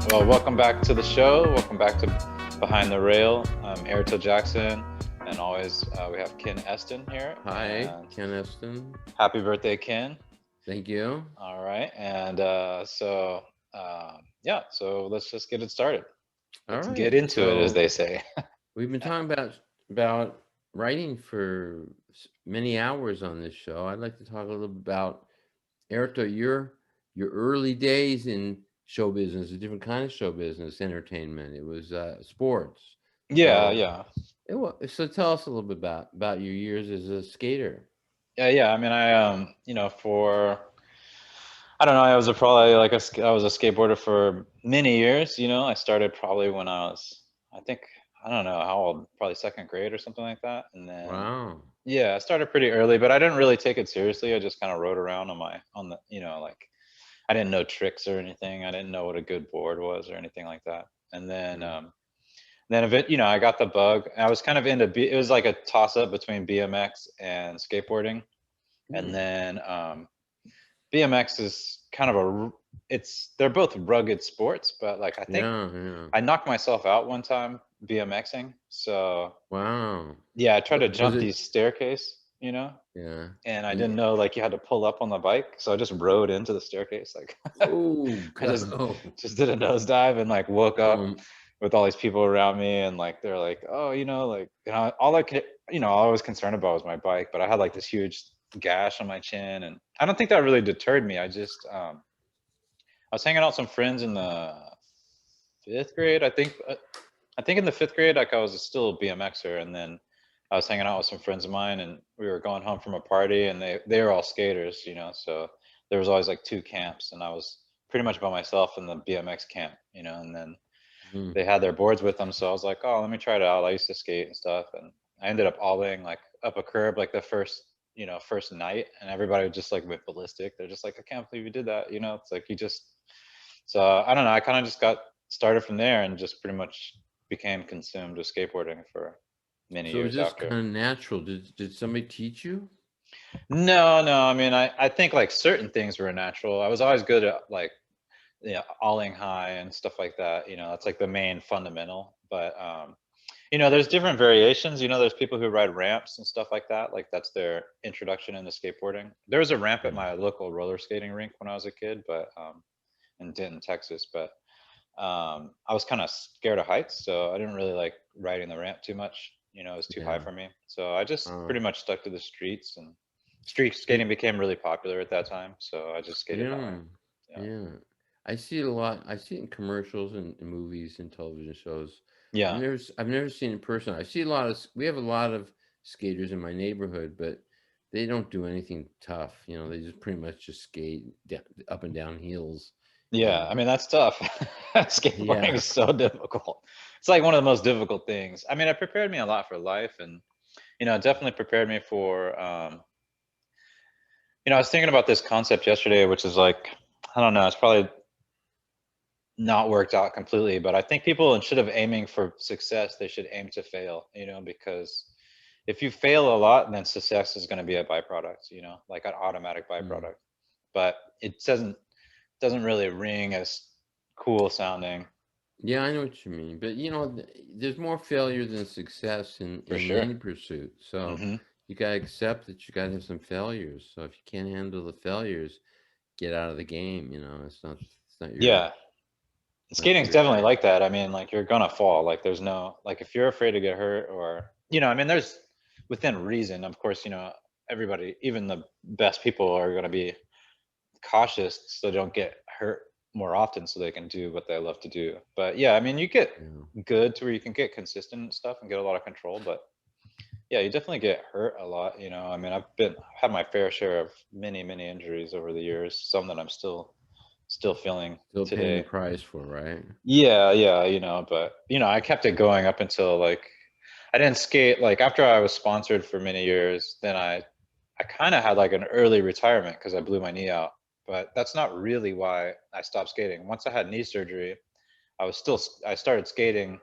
Well, welcome back to the show. Welcome back to Behind the Rail. I'm Airto Jackson, and always we have Ken Eston here. Hi, And Ken Eston. happy birthday, Ken. Thank you. All right, and yeah, so let's just get it started. All Let's get right. into it, as So they say. we've been talking about writing for many hours on this show. I'd like to talk a little about Airto, your early days in show business, a different kind of show business, entertainment. It was sports. Yeah, So yeah, so tell us a little bit about your years as a skater. yeah. I mean, for I don't know. I was probably like I was a skateboarder for many years. I started probably when I was, I think, I don't know how old, probably second grade or something like that. And then, Wow. yeah, I started pretty early, but I didn't really take it seriously. I just kind of rode around on the, like I didn't know tricks or anything. I didn't know what a good board was or anything like that. And Mm. then of it, I got the bug. I was kind of into it was like a toss up between BMX and skateboarding. And Mm. then BMX is kind of they're both rugged sports, but like I think Yeah, yeah. I knocked myself out one time BMXing. So Wow. yeah, I tried to Was jump it? these staircase, Yeah. and I didn't And know like you had to pull up on the bike, so I just rode into the staircase. Like oh, I just go. just did a nosedive and like woke up Um, with all these people around me, and like they're like, oh, like all I could, all I was concerned about was my bike, but I had like this huge gash on my chin, and I don't think that really deterred me. I was hanging out with some friends in the fifth grade. I think in the fifth grade, like I was still a BMXer, and then I was hanging out with some friends of mine, and we were going home from a party, and they were all skaters, so there was always like two camps, and I was pretty much by myself in the BMX camp, and then mm, they had their boards with them, so I was like, oh, let me try it out. I used to skate and stuff, and I ended up ollieing like up a curb like the first night, and everybody just like went ballistic. They're just like, I can't believe you did that. It's like you just so I don't know. I kind of just got started from there and just pretty much became consumed with skateboarding for many so it was years just after. kind of natural. Did somebody teach you? No, no. I mean, I think like certain things were natural. I was always good at like ollieing high and stuff like that. That's like the main fundamental. But there's different variations. There's people who ride ramps and stuff like that. Like that's their introduction into skateboarding. There was a ramp at Mm. my local roller skating rink when I was a kid, but in Denton, Texas. But I was kind of scared of heights, so I didn't really like riding the ramp too much. It was too high Yeah. for me. So I just Uh, pretty much stuck to the streets, and street y- skating became really popular at that time. So I just skated that way. yeah. Yeah. Yeah. I see it a lot. I see it in commercials and movies and television shows. Yeah. I've never seen it in person. I see a lot of we have a lot of skaters in my neighborhood, but they don't do anything tough. They just pretty much just skate up and down hills. Yeah. And I mean, that's tough. Skateboarding yeah. is so difficult. It's like one of the most difficult things. I mean, it prepared me a lot for life, and it definitely prepared me for. I was thinking about this concept yesterday, which is like, I don't know, it's probably not worked out completely, but I think people, instead of aiming for success, they should aim to fail, because if you fail a lot, then success is going to be a byproduct, like an automatic Mm. byproduct. But it doesn't really ring as cool sounding. Yeah, I know what you mean, but there's more failure than success For in sure. any pursuit. So Hmm. you gotta accept that you gotta have some failures. So if you can't handle the failures, get out of the game. It's Yeah. not Skating's your definitely thing. like that. I mean, like you're gonna fall. Like there's no, like if you're afraid to get hurt, or I mean, there's within reason, of course, everybody, even the best people are going to be cautious so they don't get hurt more often, so they can do what they love to do. But yeah, I mean, you get Yeah. good to where you can get consistent and stuff and get a lot of control, but yeah, you definitely get hurt a lot. I mean, had my fair share of many injuries over the years, some that I'm still feeling Still paying the today. price for, right? Yeah, yeah, but I kept it going up until like I didn't skate like after I was sponsored for many years. Then I kind of had like an early retirement because I blew my knee out. But that's not really why I stopped skating. Once I had knee surgery, I started skating.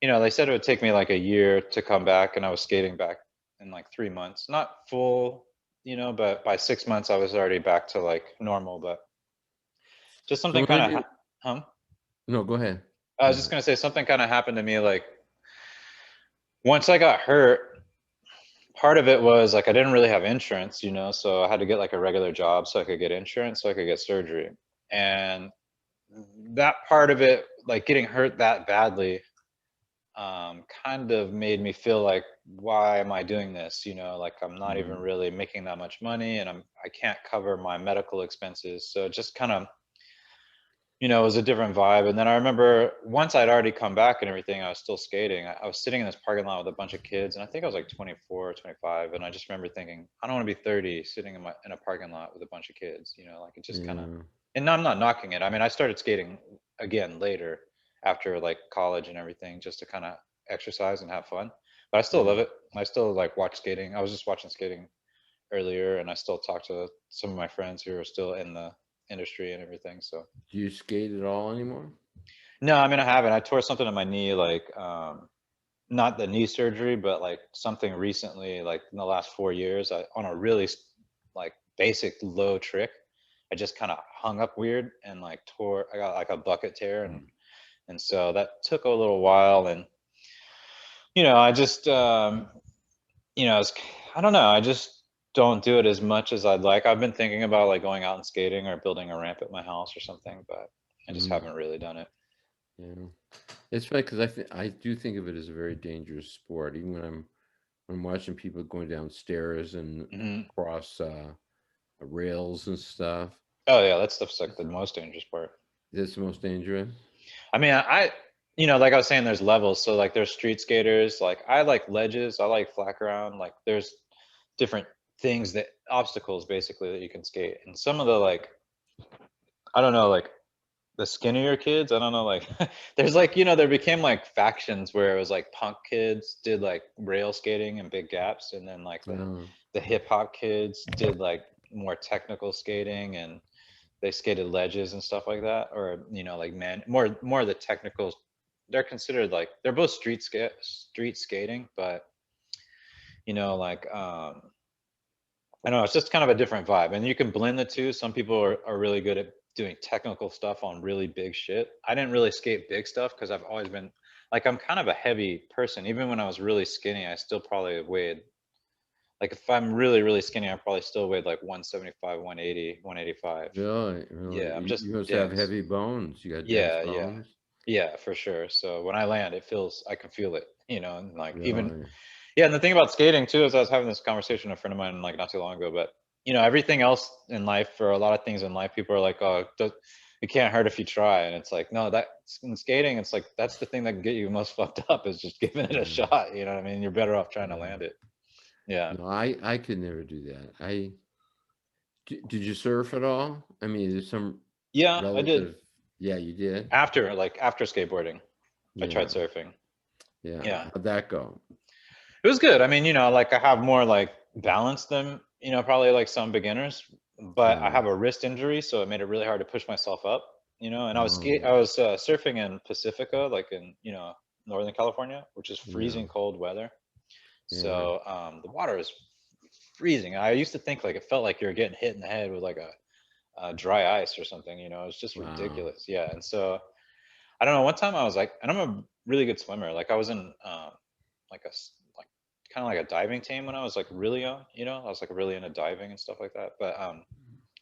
They said it would take me like a year to come back, and I was skating back in like 3 months. Not full, but by 6 months I was already back to like normal. But just So something kind of, huh? No, go ahead. I was just gonna say something kind of happened to me. Like once I got hurt, part of it was like I didn't really have insurance, you know, so I had to get like a regular job so I could get insurance, so I could get surgery. And that part of it, like getting hurt that badly, kind of made me feel like, why am I doing this? You know, like I'm not even really making that much money, and I can't cover my medical expenses. So it just kind of, you know, it was a different vibe. And then I remember once I'd already come back and everything, I was still skating. I was sitting in this parking lot with a bunch of kids, and I think I was like 24 or 25. And I just remember thinking, I don't want to be 30 sitting in a parking lot with a bunch of kids, you know, like it just kind of, Yeah. and I'm not knocking it. I mean, I started skating again later after like college and everything, just to kind of exercise and have fun. But I still love it. I still like watch skating. I was just watching skating earlier, and I still talk to some of my friends who are still in the industry and everything. So Do you skate at all anymore? no, I mean I haven't. I tore something in my knee, like not the knee surgery, but like something recently, like in the last 4 years. I on a really like basic low trick. I just kind of hung up weird and like tore. I got like a bucket tear, and so that took a little while. And you know, I just you know, I don't know. I just don't do it as much as I'd like. I've been thinking about like going out and skating or building a ramp at my house or something, but I just Mm, haven't really done it. yeah. It's funny because I do think of it as a very dangerous sport. Even when I'm watching people going downstairs and Hmm. across rails and stuff. Oh yeah, that stuff's like the most dangerous part. That's the most dangerous. I mean, you know, like I was saying, there's levels. So like there's street skaters. Like I like ledges. I like flat ground. Like there's different things that obstacles basically that you can skate. And some of the like, I don't know, like the skinnier kids. I don't know, like there's like, you know, there became like factions where it was like punk kids did like rail skating and big gaps, and then like Oh, the hip hop kids did like more technical skating, and they skated ledges and stuff like that. Or you know, like man, more of the technical. They're considered like they're both street skating, but you know, like I don't know, it's just kind of a different vibe, and you can blend the two. Some people are really good at doing technical stuff on really big shit. I didn't really skate big stuff because I've always been like, I'm kind of a heavy person. Even when I was really skinny, I still probably weighed, like if I'm really really skinny, I probably still weighed like 175, 180, 185. really? Really? Yeah, I'm You, just you must have dense. heavy bones. You got dense Yeah, yeah, bones. yeah, for sure. So when I land, it feels, I can feel it, you know, and like even, Really? yeah. And the thing about skating too is I was having this conversation with a friend of mine like not too long ago, but you know, everything else in life, or a lot of things in life, people are like, oh, it can't hurt if you try. And it's like, no, that in skating, it's like, that's the thing that can get you most fucked up, is just giving it a Yeah. shot. You know what I mean? You're better off trying to Yeah. land it. Yeah. No, I could never do that. Did you surf at all? I mean, there's some Yeah, I did. relative. Yeah, you did. After skateboarding, I tried Yeah. surfing. Yeah. Yeah. How'd that go? It was good. I mean, you know, like I have more like balance than, you know, probably like some beginners, but I Yeah. have a wrist injury, so it made it really hard to push myself up, you know. And Oh, I was surfing in Pacifica, like in, you know, Northern California, which is yeah. freezing cold weather. Yeah. So the water is freezing. I used to think like it felt like you were getting hit in the head with like a dry ice or something, you know. It's just Wow. ridiculous. Yeah. And so I don't know. One time I was like, and I'm a really good swimmer. Like I was in like like kind of like a diving team when I was like really young. You know, I was like really into diving and stuff like that. But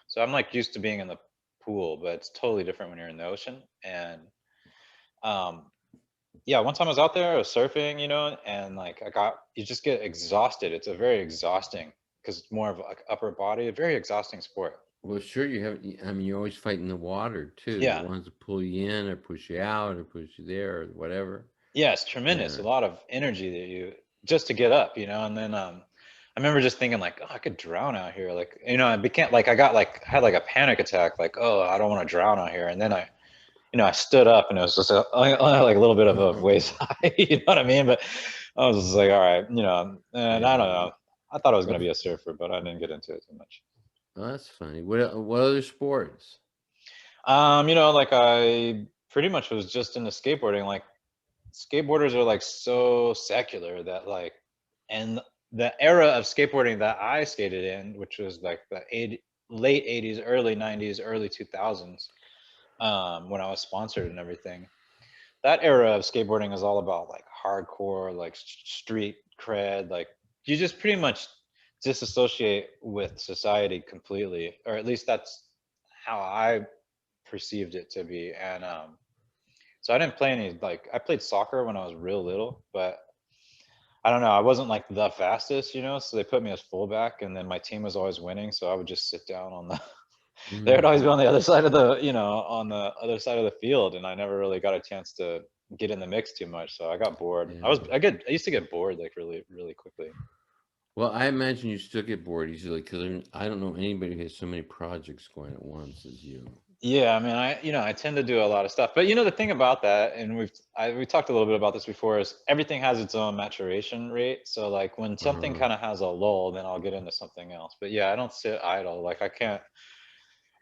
so I'm like used to being in the pool, but it's totally different when you're in the ocean. And um, yeah, one time I was out there, I was surfing, you know, and like you just get exhausted. It's a very exhausting, because it's more of like upper body, a very exhausting sport. Well, sure, you have. I mean, you're always fighting the water too. It Yeah, wants to pull you in or push you out or push you there or whatever. yeah, it's tremendous. Yeah. A lot of energy that you just to get up, you know. And then I remember just thinking like, oh, I could drown out here. Like, you know, I became like, I had like a panic attack, like, oh, I don't want to drown out here. And then you know, I stood up and it was just only like a little bit of a waist high, you know what I mean? But I was just like, all right, you know, and I don't Yeah. know. I thought I was going Well, to be a surfer, but I didn't get into it too much. oh, that's funny. What other sports? You know, like I pretty much was just into skateboarding. Like skateboarders are like so secular that like, and the era of skateboarding that I skated in, which was like the late 80s, early 90s, early 2000s, when I was sponsored and everything. That era of skateboarding is all about like hardcore, like street cred. Like you just pretty much disassociate with society completely, or at least that's how I perceived it to be. And so I didn't play any, like I played soccer when I was real little, but I don't know, I wasn't like the fastest, you know, so they put me as fullback, and then my team was always winning, so I would just sit down on the they would Mm, always be on the other side of the, you know, on the other side of the field, and I never really got a chance to get in the mix too much, so I got bored. yeah. I used to get bored like really quickly. Well, I imagine you still get bored easily because I don't know anybody who has so many projects going at once as you. Yeah, I mean, I tend to do a lot of stuff, but you know, the thing about that, and we talked a little bit about this before, is everything has its own maturation rate. So like when something Uh-huh. kind of has a lull, then I'll get into something else. But yeah, I don't sit idle. Like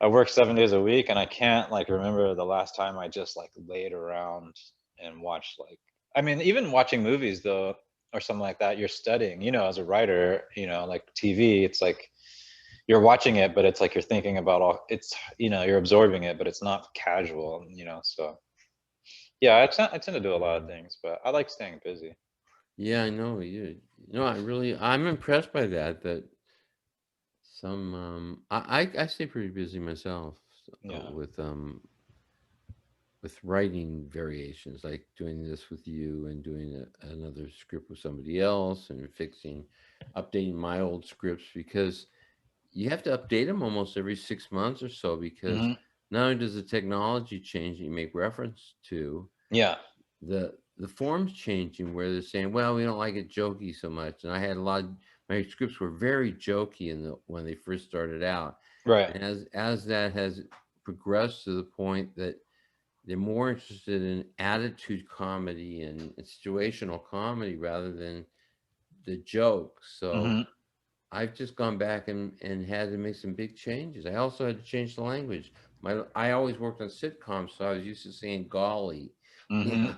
I work 7 days a week, and I can't like remember the last time I just like laid around and watched, like, I mean, even watching movies though, or something like that, you're studying, you know, as a writer, you know, like TV, it's like you're watching it, but it's like you're thinking about all, it's, you know, you're absorbing it, but it's not casual, you know. So yeah, I tend to do a lot of things, but I like staying busy. Yeah, I know you. No, I'm impressed by that. That some I stay pretty busy myself Yeah. with writing variations, like doing this with you and doing another script with somebody else and fixing, updating my old scripts because you have to update them almost every 6 months or so because Hmm. not only does the technology change that you make reference to, Yeah. the form's changing where they're saying, well, we don't like it jokey so much. And I had a lot of my scripts were very jokey when they first started out. Right. And as that has progressed to the point that they're more interested in attitude comedy and situational comedy rather than the jokes. So Hmm. I've just gone back and had to make some big changes. I also had to change the language. I always worked on sitcoms, so I was used to saying golly, you Hmm. know,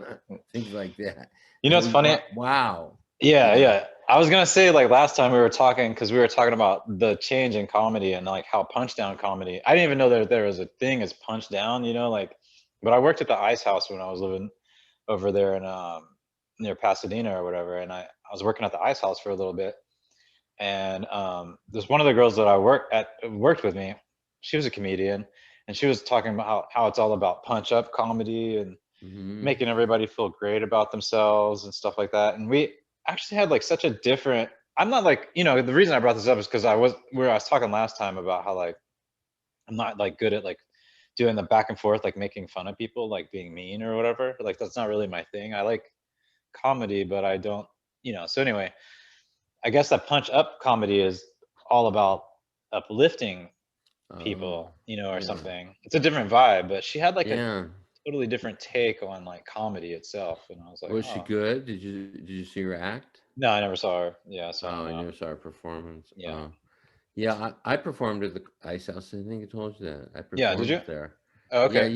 things like that. You know, And it's funny. wow, you Yeah, know, yeah. I was gonna say, like, last time we were talking, because we were talking about the change in comedy and like how punch down comedy. I didn't even know that there was a thing as punch down, you know, like. But I worked at the Ice House when I was living over there in near Pasadena or whatever, and I was working at the Ice House for a little bit, and there's one of the girls that I worked with me. She was a comedian, and she was talking about how it's all about punch up comedy and hmm making everybody feel great about themselves and stuff like that. And we actually had like such a different, I'm not like, you know, the reason I brought this up is because I was talking last time about how like I'm not like good at like doing the back and forth, like making fun of people, like being mean or whatever. Like that's not really my thing. I like comedy, but I don't, you know. So anyway, I guess that punch up comedy is all about uplifting oh, people, you know, or yeah, something. It's a different vibe, but she had like a yeah. totally different take on like comedy itself, and I was like, Was she oh. good? Did you see her act? No, I never saw her. Yeah, so I Oh, don't I know. never saw her performance. Yeah. Yeah, I performed at the Ice House. I think I told you that I Yeah, did you? performed there. Oh, Yeah, okay.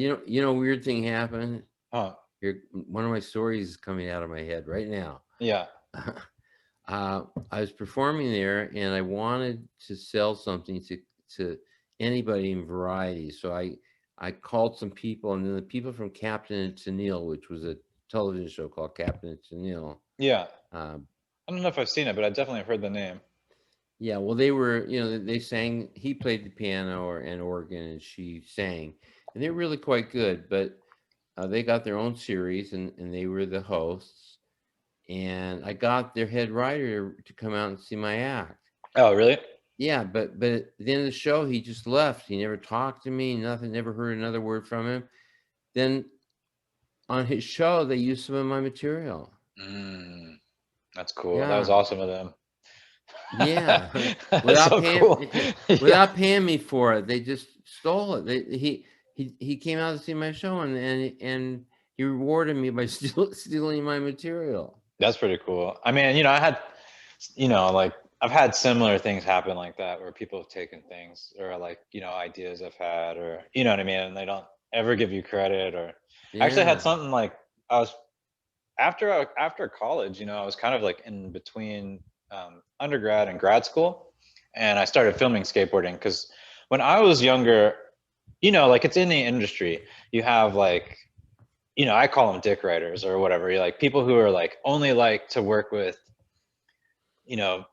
weird thing happened. Huh. Here, one of my stories is coming out of my head right now. Yeah. I was performing there, and I wanted to sell something to anybody in variety. So I called some people, and then the people from Captain and Tennille, which was a television show called Captain and Tennille. Yeah. Uh, I don't know if I've seen it, but I definitely have heard the name. yeah, well, they were, they sang. He played the piano and organ, and she sang, and they're really quite good. But they got their own series, and they were the hosts. And I got their head writer to come out and see my act. Oh, really? Yeah, but at the end of the show, he just left. He never talked to me, nothing, never heard another word from him. Then on his show, they used some of my material. Mm, that's cool. That was Yeah, awesome of them. yeah. That's Without so cool. paying Yeah. without paying me for it, they just stole it. He came out to see my show and he rewarded me by stealing my material. That's pretty cool. I mean, you know, I had, you know, like I've had similar things happen like that where people have taken things or like, you know, ideas I've had, or you know what I mean, and they don't ever give you credit. Or actually I had Yeah. something like I was after college, you know, I was kind of like in between undergrad and grad school, and I started filming skateboarding because when I was younger, you know, like it's in the industry. You have like, you know, I call them dick writers or whatever. You're like people who are like only like to work with, you know,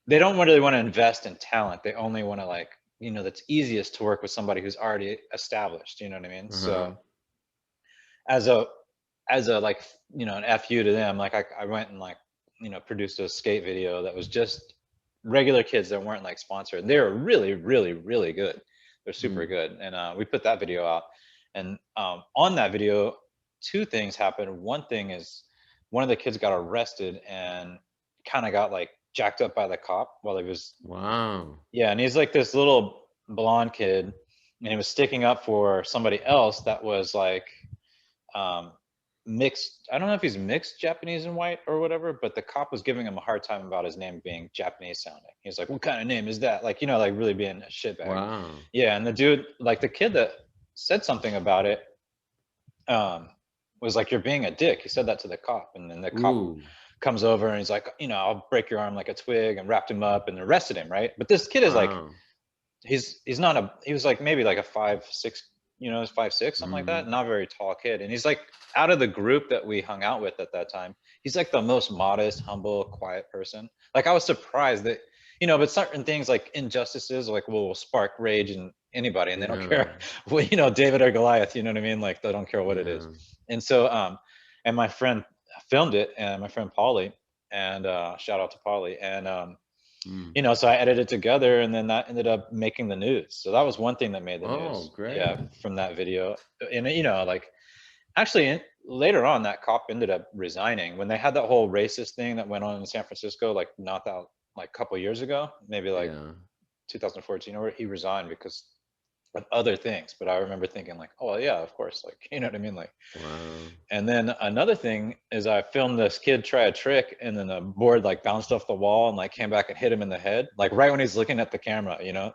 they don't really want to invest in talent. They only want to like, you know, that's easiest to work with somebody who's already established. You know what I mean? Uh-huh. So as a like, you know, an fu to them, like I went and like, you know, produced a skate video that was just regular kids that weren't like sponsored, and they were really really good. They're super Mm. good. And we put that video out, and on that video two things happened. One thing is one of the kids got arrested and kind of got like jacked up by the cop while he was, Wow. yeah, and he's like this little blonde kid, and he was sticking up for somebody else that was like um, mixed. I don't know if he's mixed Japanese and white or whatever, but the cop was giving him a hard time about his name being Japanese sounding. He's like, "What kind of name is that?" Like, you know, like really being a shitbag. Wow. Yeah, and the dude, like the kid that said something about it, was like, "You're being a dick." He said that to the cop, and then the cop Ooh. comes over and he's like, "You know, I'll break your arm like a twig," and wrapped him up and arrested him, right? But this kid is like, Wow. he's not a, he was like maybe like a 5'6", you know, 5'6", something like that, Mm. not very tall kid. And he's like, out of the group that we hung out with at that time, he's like the most modest, humble, quiet person. Like I was surprised that, you know, but certain things like injustices like will spark rage in anybody, and they don't Yeah. care well, you know, David or Goliath, you know what I mean? Like they don't care what it is. Yeah. And so and my friend filmed it, and my friend Polly, and shout out to Polly. And Mm. you know, so I edited together, and then that ended up making the news. So that was one thing that made the Oh, news. Yeah, great. from that video. And you know, like actually later on, that cop ended up resigning when they had that whole racist thing that went on in San Francisco, like not that like a couple years ago, maybe like Yeah. 2014, or he resigned because of other things. But I remember thinking like, oh yeah, of course, like you know what I mean, like. Wow. And then another thing is I filmed this kid try a trick, and then the board like bounced off the wall and like came back and hit him in the head, like right when he's looking at the camera, you know.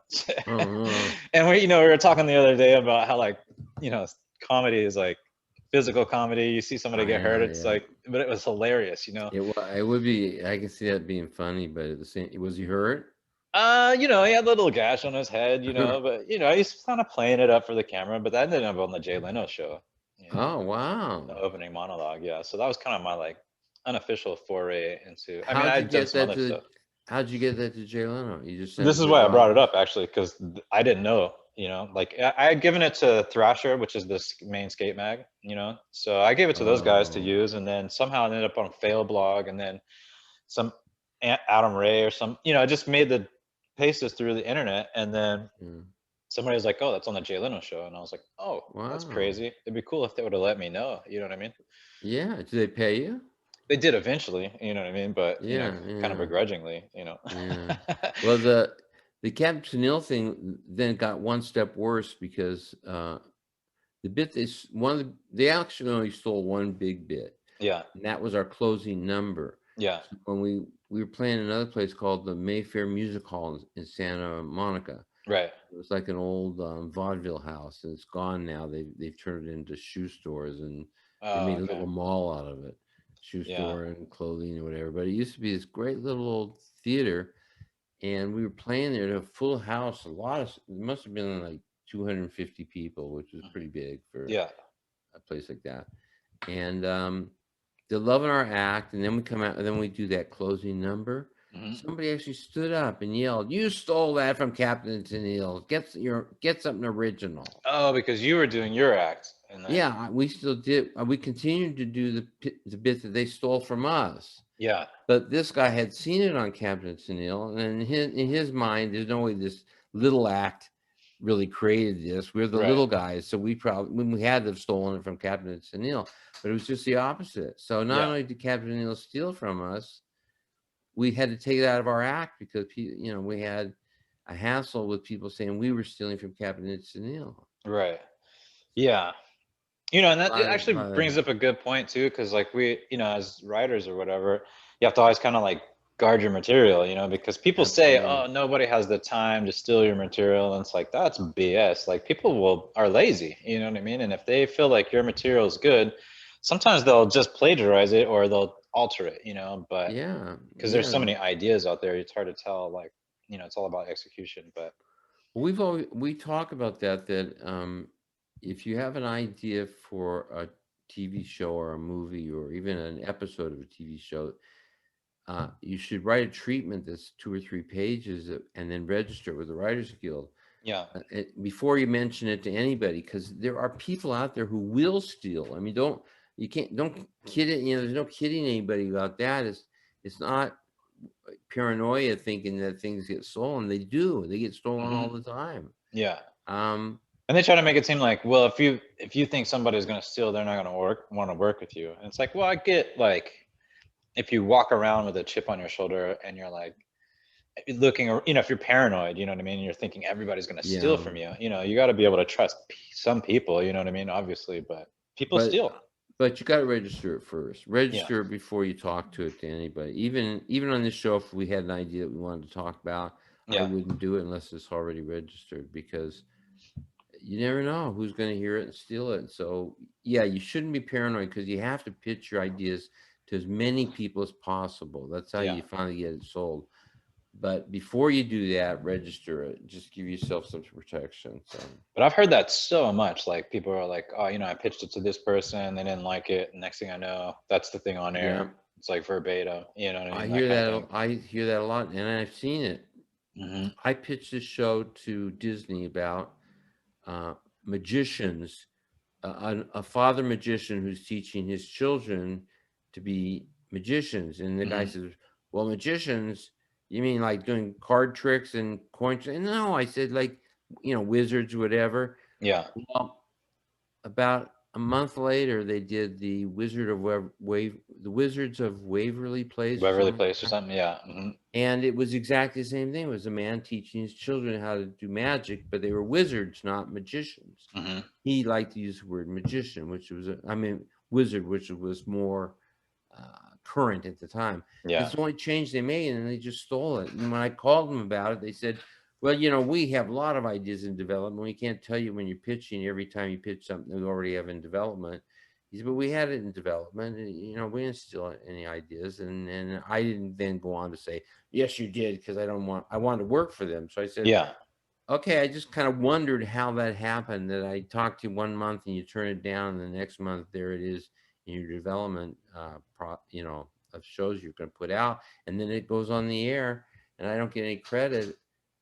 Oh, no. And we, you know, we were talking the other day about how like, you know, comedy is like physical comedy. You see somebody I get hurt, know, it's yeah. like, but it was hilarious, you know. It would be, I can see that being funny, but at the same, was he hurt? You know, he had a little gash on his head, you know, but you know, he's kind of playing it up for the camera. But that ended up on the Jay Leno show, you know, Oh, the wow. opening monologue. Yeah, so that was kind of my like unofficial foray into. I mean, How'd you I'd done get some that other stuff. how'd you get that to Jay Leno? You just sent This it is to why his I brought it office? up actually, because I didn't know, you know, like I had given it to Thrasher, which is this main skate mag, you know, so I gave it to those guys to Oh. use, and then somehow it ended up on Fail Blog, and then some Adam Ray or some, you know, I just made the pastes through the internet, and then Yeah. somebody was like, "Oh, that's on the Jay Leno show," and I was like, "Oh, that's Wow. crazy. It'd be cool if they would have let me know." You know what I mean? Yeah. Did they pay you? They did eventually, you know what I mean? But you know, Yeah, kind of yeah, begrudgingly, you know. yeah. Well, the Captain Tennille thing then got one step worse because the bit one of they actually only stole one big bit, Yeah, and that was our closing number. yeah, So when we were playing another place called the Mayfair Music Hall in Santa Monica. right. It was like an old vaudeville house, and it's gone now. They've turned it into shoe stores, and they Oh, made a okay. little mall out of it, shoe Yeah. store and clothing or whatever. But it used to be this great little old theater, and we were playing there to a full house. It must have been like 250 people, which was pretty big for Yeah. a place like that. And they're loving our act, and then we come out, and then we do that closing number. Hmm. Somebody actually stood up and yelled, "You stole that from Captain Tennille. Get something original." Oh, because you were doing your act, and then Yeah, we still did. We continued to do the bit that they stole from us. yeah, But this guy had seen it on Captain Tennille, and in his mind, there's no way this little act really created this. We're the right. little guys, so we had to have stolen it from Captain Tennille, but it was just the opposite. So not Yeah, only did Captain Tennille steal from us, we had to take it out of our act because we had a hassle with people saying we were stealing from Captain Tennille. right. Yeah. You know, and that it A actually lot of brings that. up a good point too, because like we, you know, as writers or whatever, you have to always kind of like guard your material, you know, because people say, Absolutely. "Oh, nobody has the time to steal your material," and it's like that's BS. Like people will are lazy, you know what I mean? And if they feel like your material is good, sometimes they'll just plagiarize it or they'll alter it, you know. But Yeah, because there's so yeah. many ideas out there, it's hard to tell. Like, you know, it's all about execution. But We talk about that if you have an idea for a TV show or a movie or even an episode of a TV show, you should write a treatment that's 2 or 3 pages and then register it with the Writers Guild Yeah. before you mention it to anybody, because there are people out there who will steal. I mean, don't kid it. You know, there's no kidding anybody about that. It's not paranoia thinking that things get stolen. They do. They get stolen all Hmm. the time. Yeah. Um, And they try to make it seem like, well, if you think somebody's gonna steal, they're not gonna want to work with you. And it's like, well, I get like if you walk around with a chip on your shoulder and you're like looking, or if you're paranoid, you know what I mean. You're thinking everybody's gonna steal yeah, from you. You got to be able to trust some people. You know what I mean? Obviously, but people but steal. but you got to register it first. Yeah. Register it before you talk to it to anybody. Even on this show, if we had an idea that we wanted to talk about, I Yeah. wouldn't do it unless it's already registered, because you never know who's going to hear it and steal it. So yeah, you shouldn't be paranoid, because you have to pitch your ideas to as many people as possible. That's how Yeah. you finally get it sold. But before you do that, register it. Just give yourself some protection. So But I've heard that so much. Like people are like, oh, I pitched it to this person, they didn't like it. Next thing I know, that's the thing on yeah, air. It's like verbatim. You know what I I mean? That hear kind of that. thing. I hear that a lot, and I've seen it. Hmm. I pitched this show to Disney about uh, magicians, a father magician who's teaching his children to be magicians. And the guy Hmm. says, well, magicians, you mean like doing card tricks and coin tricks? And no, I said, like, wizards, whatever. Yeah. Well, about a month later, they did the the Wizards of Waverly Place or Beverly something Place or like that. something. Yeah. Hmm. And it was exactly the same thing. It was a man teaching his children how to do magic, but they were wizards, not magicians. Hmm. He liked to use the word magician, wizard, which was more current at the time. Yeah. It's the only change they made, and they just stole it. And when I called them about it, they said, well, we have a lot of ideas in development. We can't tell you when you're pitching every time you pitch something we already have in development. He said, but we had it in development, and we didn't steal any ideas. And I didn't then go on to say, yes, you did, because I wanted to work for them. So I said, Yeah. okay, I just kind of wondered how that happened, that I talked to you one month and you turn it down, and the next month there it is in your development, of shows you're going to put out, and then it goes on the air, and I don't get any credit.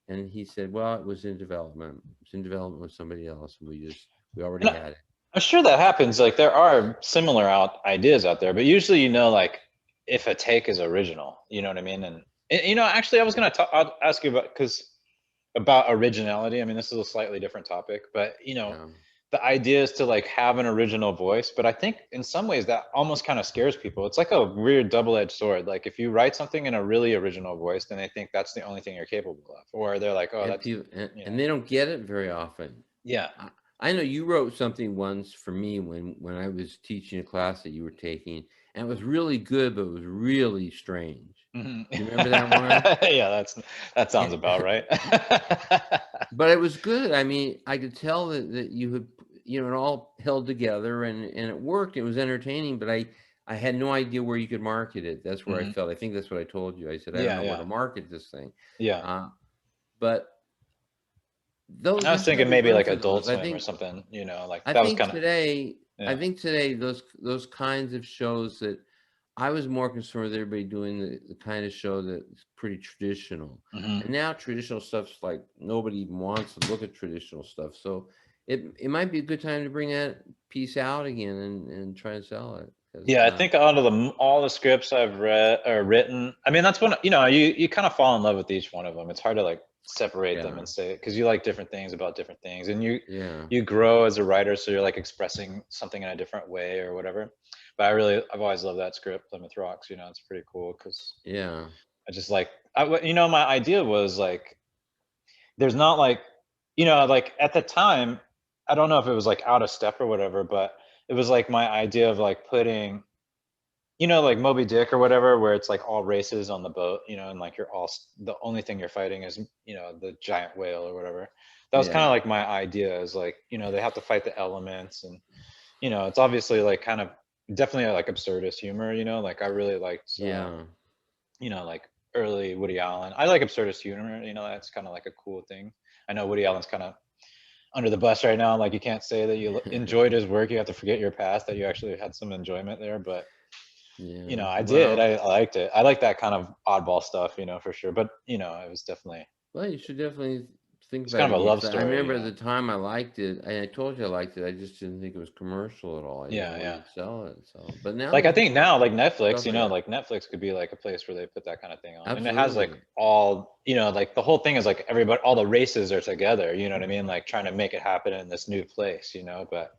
And he said, well, it was in development. It's in development with somebody else. We already And had it. I'm sure that happens. Like there are similar ideas out there, but usually like if a take is original, you know what I mean. And actually, I was gonna I'll ask you about originality. I mean, this is a slightly different topic, but Yeah. the idea is to like have an original voice. But I think in some ways that almost kind of scares people. It's like a weird double-edged sword. Like if you write something in a really original voice, then they think that's the only thing you're capable of, or they're like, oh, And that's people, and, you know, and they don't get it very often. yeah. I, I know you wrote something once for me when I was teaching a class that you were taking, and it was really good, but it was really strange. Mhm. Do you remember that one? Yeah, that sounds And, about right. but it was good. I mean, I could tell that you had, it all held together, and it worked. It was entertaining, but I had no idea where you could market it. That's where I Mhm. felt. I think that's what I told you. I said, I don't Yeah, know where yeah, to market this thing. yeah. Uh, but those I was there's got to thinking be maybe room like for Adult those. Swim or something. Like I that was think kind of today, I yeah. think today those kinds of shows that I was more concerned with everybody doing the kind of show that's pretty traditional. Hmm. And now traditional stuff's like nobody even wants to look at traditional stuff. So it might be a good time to bring that piece out again and try and sell it. Because Yeah, I think out of all the scripts I've read or written, I mean that's when you kind of fall in love with each one of them. It's hard to like separate them yeah, and say because you like different things about different things, and you yeah, you grow as a writer, so you're like expressing something in a different way or whatever. But I've always loved that script, Plymouth Rocks. It's pretty cool because yeah, I just like my idea was like there's not like like at the time I don't know if it was like out of step or whatever, but it was like my idea of like putting like Moby Dick or whatever, where it's like all races on the boat, and like the only thing you're fighting is, the giant whale or whatever. That was kind of yeah, like my idea is like, they have to fight the elements and, it's obviously like kind of definitely like absurdist humor, like I really liked, yeah. like early Woody Allen. I like absurdist humor, that's kind of like a cool thing. I know Woody Allen's kind of under the bus right now. Like, you can't say that you enjoyed his work. You have to forget your past, that you actually had some enjoyment there. But you know, Yeah. I did. Well, I liked it. I like that kind of oddball stuff, you know, for sure. But you know, it was definitely, well, you should definitely think it's about kind it of a again. love 'Cause I story, you remember at know. the time I liked it. I told you I liked it. I just didn't think it was commercial at all. I didn't know Yeah, where yeah. you'd sell it. So, but now Like, I there's think more now, like Netflix, stuff you know, there. like Netflix could be like a place where they put that kind of thing on, and it has like Absolutely. all, you know, like the whole thing is like everybody, all the races are together. You know what I mean? Like trying to make it happen in this new place, you know. But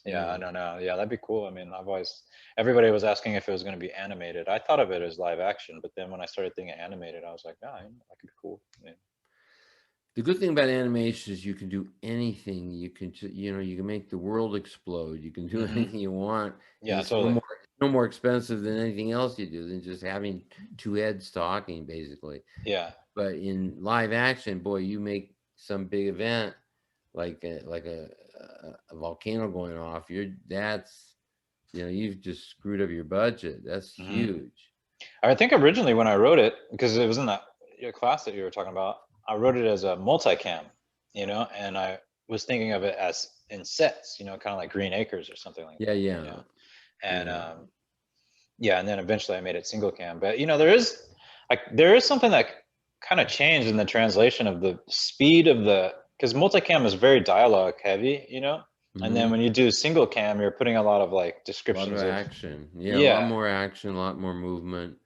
yeah, I Yeah. don't know. Yeah, that'd be cool. I mean, I've always, everybody was asking if it was going to be animated. I thought of it as live action, but then when I started thinking animated, I was like, ah, that could be cool. I mean, The good thing about animation is you can do anything. You can, you know, you can make the world explode. You can do hmm anything you want, and yeah, it's no totally. more no more expensive than anything else you do than just having two heads talking, basically. Yeah. But in live action, boy, you make some big event like a volcano going off. That's, you know, you've just screwed up your budget. That's hmm huge. I think originally when I wrote it, because it was in that class that you were talking about, I wrote it as a multicam, you know, and I was thinking of it as in sets, you know, kind of like Green Acres or something like Yeah, that, you yeah, know, and yeah. yeah, and then eventually I made it single cam. But you know, there is something that kind of changed in the translation of the speed of the, because multicam is very dialogue heavy, you know, and then Hmm. when you do single cam, you're putting a lot of like A lot of descriptions of, action. Yeah, a lot yeah. more action, a lot more movement.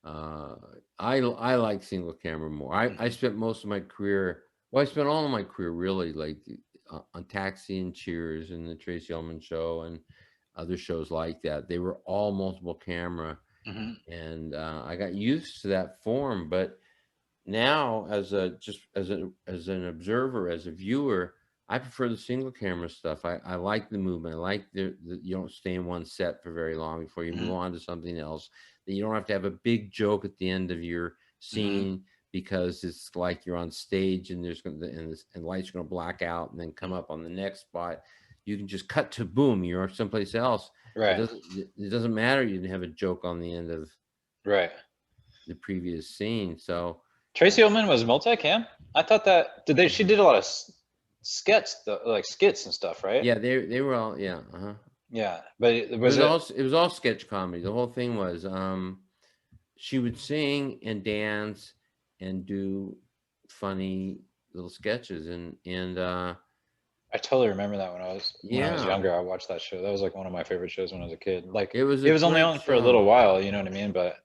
Uh, I like single camera more. I hmm spent most of my career. Well, I spent all of my career really like on Taxi and Cheers and the Tracey Ullman Show and other shows like that. They were all multiple camera, hmm and I got used to that form. But now, as a just as an observer, as a viewer, I prefer the single camera stuff. I like the movement. I like the you don't stay in one set for very long before you move hmm on to something else. That you don't have to have a big joke at the end of your hmm scene because it's like you're on stage and there's going to and lights are going to black out and then come up on the next spot. You can just cut to boom. You're someplace else. right, It doesn't matter. You didn't have a joke on the end of right. the previous scene. So. Tracy Ullman was multicam. I thought that did they? She did a lot of skits, like skits and stuff, right? Yeah, they were all, yeah, uh-huh. Yeah, but It was was it? all it was all sketch comedy. The whole thing was she would sing and dance and do funny little sketches and I totally remember that when I was yeah, younger. I watched that show. That was like one of my favorite shows when I was a kid. Like, it was a it was only great on for a little show. while, you know what I mean? But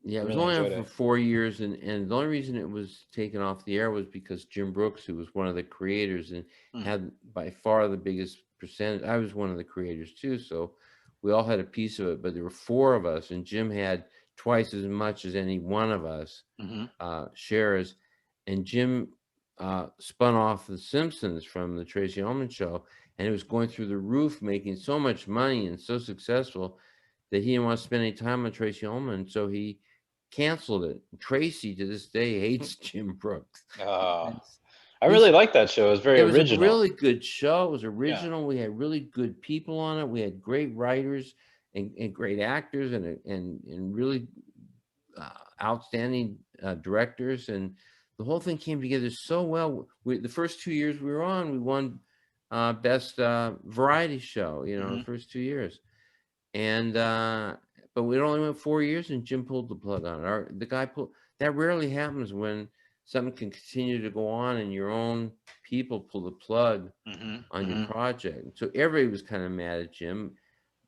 Yeah, I it was really only on enjoyed for it. 4 years, and the only reason it was taken off the air was because Jim Brooks, who was one of the creators and Hmm. had by far the biggest percentage, I was one of the creators too, so we all had a piece of it, but there were four of us, and Jim had twice as much as any one of us hmm shares, and Jim spun off The Simpsons from the Tracey Ullman Show, and it was going through the roof, making so much money and so successful that he didn't want to spend any time on Tracey Ullman, so he canceled it. Tracy to this day hates Jim Brooks. Uh, It's- I really He's liked that show. It was very it was a original. really good show. It was Yeah. original. We had really good people on it. We had great writers and great actors and really outstanding directors, and the whole thing came together so well. The first 2 years we were on, we won best variety show. You know, hmm the first 2 years, and but we only went 4 years, and Jim pulled the plug on it. The guy pulled. That rarely happens when something can continue to go on and your own people pull the plug hmm on your hmm project. So everybody was kind of mad at Jim,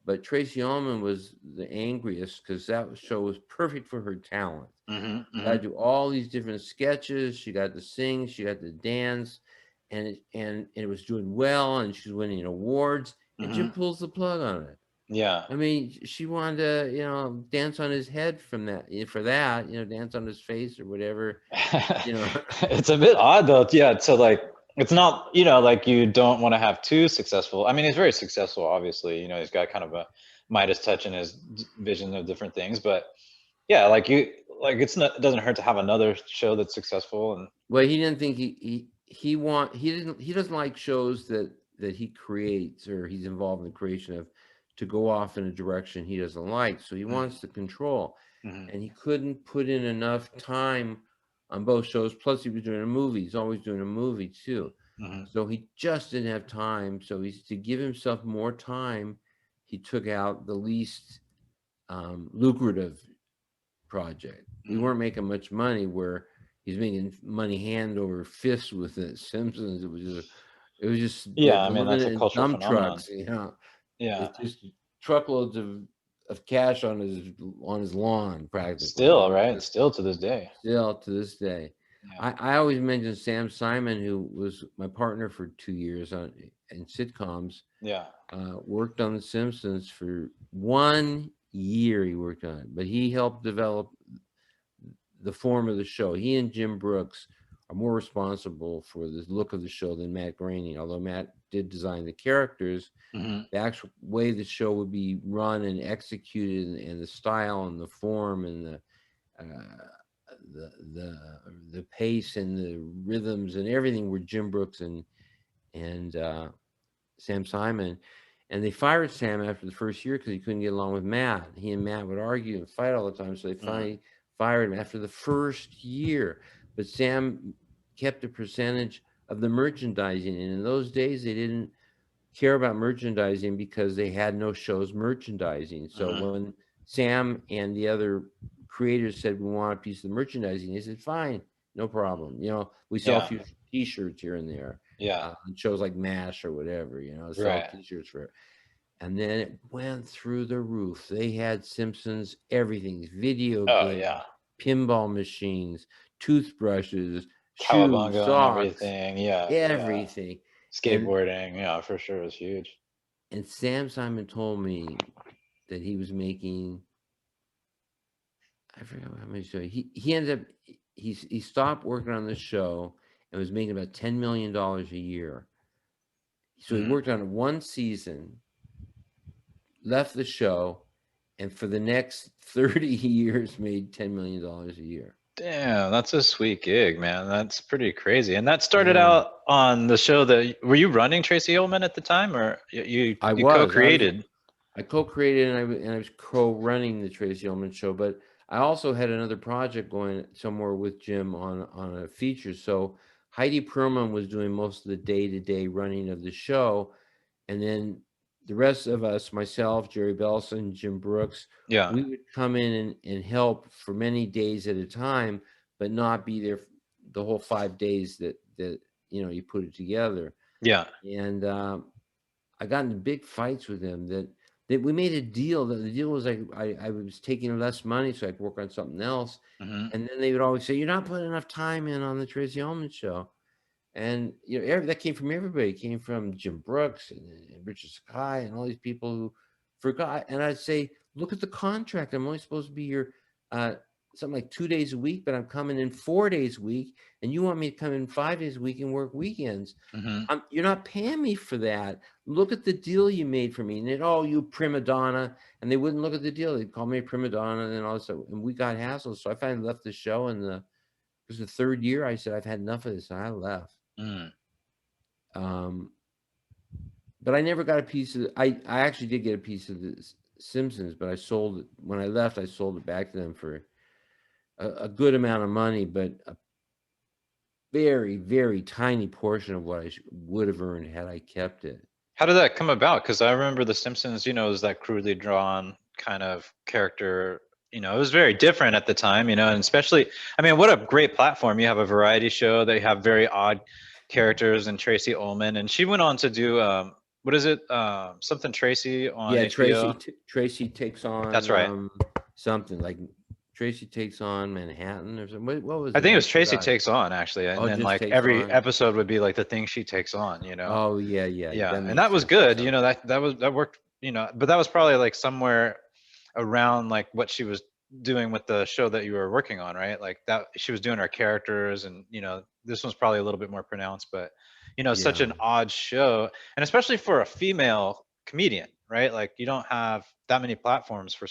but Tracy Ullman was the angriest because that show was perfect for her talent. hmm She got hmm to do all these different sketches. She got to sing. She got to dance, and it was doing well, and she was winning awards. And Jim hmm pulls the plug on it. Yeah. I mean, she wanted to, dance on his head from that for that, dance on his face or whatever, you know. It's a bit odd though. Yeah. So like, it's not, you know, like you don't want to have too successful. I mean, he's very successful, obviously. You know, he's got kind of a Midas touch in his vision of different things. But yeah, like it's not, it doesn't hurt to have another show that's successful. And Well, he didn't think he doesn't like shows that he creates or he's involved in the creation of to go off in a direction he doesn't like. So he wants to control, hmm and he couldn't put in enough time on both shows. Plus, he was doing a movie. He's always doing a movie too. Hmm. So he just didn't have time. So he's to give himself more time. He took out the least lucrative project. We Hmm. weren't making much money. Where he's making money hand over fist with the Simpsons. It was just they're Yeah, I mean delivering that's it a in cultural dump phenomenon. trucks. You know, Yeah, it's just truckloads of cash on his lawn practically. still, right? Still to this day. Still to this day. Yeah. I always mention Sam Simon, who was my partner for 2 years in sitcoms. Yeah. Worked on The Simpsons for 1 year. He worked on it, but he helped develop the form of the show. He and Jim Brooks are more responsible for the look of the show than Matt Groening. Although Matt did design the characters, Hmm. the actual way the show would be run and executed, and the style and the form and uh, the pace and the rhythms and everything were Jim Brooks and Sam Simon. And they fired Sam after the first year because he couldn't get along with Matt. He and Matt would argue and fight all the time. So they Hmm. finally fired him after the first year. But Sam kept a percentage of the merchandising. And in those days, they didn't care about merchandising because they had no shows merchandising. So Hmm. when Sam and the other creators said, we want a piece of the merchandising, they said, fine, no problem. We sell a Yeah. few T-shirts here and there Yeah. on shows like MASH or whatever, sell Right. T-shirts for it. And then it went through the roof. They had Simpsons, everything, video Oh games, yeah. pinball machines, toothbrushes, shoes, Cowabunga and socks, everything. Yeah. Yeah. everything. And Skateboarding. Yeah, for sure. It was huge. and Sam Simon told me that he was making, I forgot how many shows. He ended up he stopped working on the show and was making about $10 million a year. So he Hmm. worked on it one season, left the show, and for the next 30 years made $10 million a year. Damn, that's a sweet gig, man. That's pretty crazy. And that started Yeah, out on the show that were you running Tracey Ullman at the time, or I you was. co-created? I co-created and I was co-running the Tracey Ullman Show, but I also had another project going somewhere with Jim on a feature. So Heidi Perlman was doing most of the day-to-day running of the show, and then the rest of us, myself, Jerry Belson, Jim Brooks, Yeah. we would come in and help for many days at a time, but not be there the whole 5 days that you put it together. Yeah. And I got into big fights with him that we made a deal. That the deal was like I was taking less money so I could work on something else. Hmm. And then they would always say, "You're not putting enough time in on the Tracey Ullman Show." And that came from everybody. It came from Jim Brooks and Richard Sakai and all these people who forgot. And I'd say, "Look at the contract. I'm only supposed to be here something like 2 days a week, but I'm coming in 4 days a week, and you want me to come in 5 days a week and work weekends. Hmm. You're not paying me for that. Look at the deal you made for me." And then, "Oh, you prima donna," and they wouldn't look at the deal. They'd call me a prima donna, and then all of a sudden, and we got hassled. So I finally left the show, and it was the third year. I said, "I've had enough of this," and I left. Mm. Um, but I never got a piece of. I actually did get a piece of the Simpsons, but I sold it when I left. I sold it back to them for a good amount of money, but a very, very tiny portion of what I would have earned had I kept it. How did that come about? Because I remember The Simpsons, is that crudely drawn kind of character. It was very different at the time, and especially, I mean, what a great platform. You have a variety show. They have very odd characters, and Tracey Ullman, and she went on to do what is it? Something Tracy on Yeah, HBO. Tracy takes That's on right. something like Tracy Takes On Manhattan or something. What was I it? think it I was Tracy forgot. Takes On actually, and Oh, then just like Takes every On. episode would be like the thing she takes on. Oh yeah, yeah, Yeah, that and makes that was sense or good. something. That worked probably like somewhere around like what she was doing with the show that you were working on, right? Like that she was doing her characters, and this one's probably a little bit more pronounced, but such Yeah, an odd show, and especially for a female comedian, right? Like you don't have that many platforms for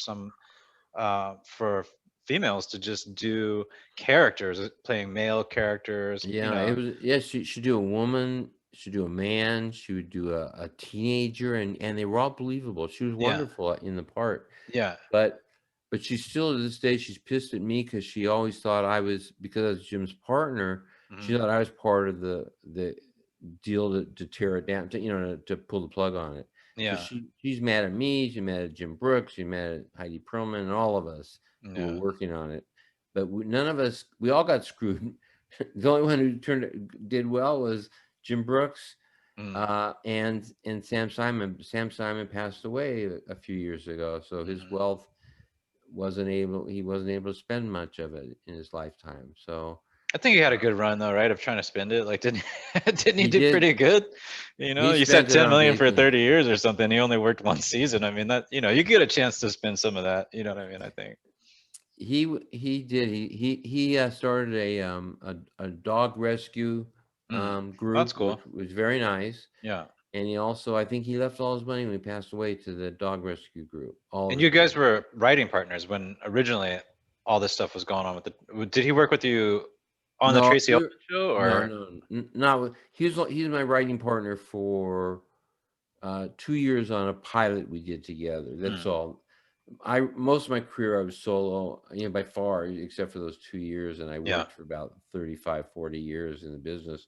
females to just do characters, playing male characters, yeah. It was. Yeah, she should do a woman. She'd do a man. She would do a teenager, and they were all believable. She was Yeah, wonderful in the part. yeah. But but she's still to this day, she's pissed at me because she always thought I was, because I was Jim's partner, she Mhm. thought I was part of the deal to tear it down, to, to pull the plug on it. Because Yeah. she's mad at me, she's mad at Jim Brooks, she's mad at Heidi Perlman, and all of us who were Yeah. working on it. But none of us, we all got screwed. The only one who did well was Jim Brooks, Mm. and Sam Simon. Sam Simon passed away a few years ago, so his Mhm. wealth he wasn't able to spend much of it in his lifetime. So I think he had a good run though, right? Of trying to spend it. Like, didn't didn't he he do did. pretty good? You know, He you said spent it 10 on million for bacon. 30 years or something. He only worked one season. I mean, that, you know, you get a chance to spend some of that. You know what I mean? I think. He did. He started a dog rescue Mm. That's group, which cool. was very nice. Yeah. And he also, I think he left all his money when he passed away to the dog rescue group. All of And his you guys money. were writing partners when originally all this stuff was going on with the. Did he work with you on the No, Tracey Ullman Show, no, or? no, not with. He's my writing partner for 2 years on a pilot we did together. That's Mm. all. Most of my career I was solo, by far, except for those 2 years, and I Yeah. worked for about 35, 40 years in the business.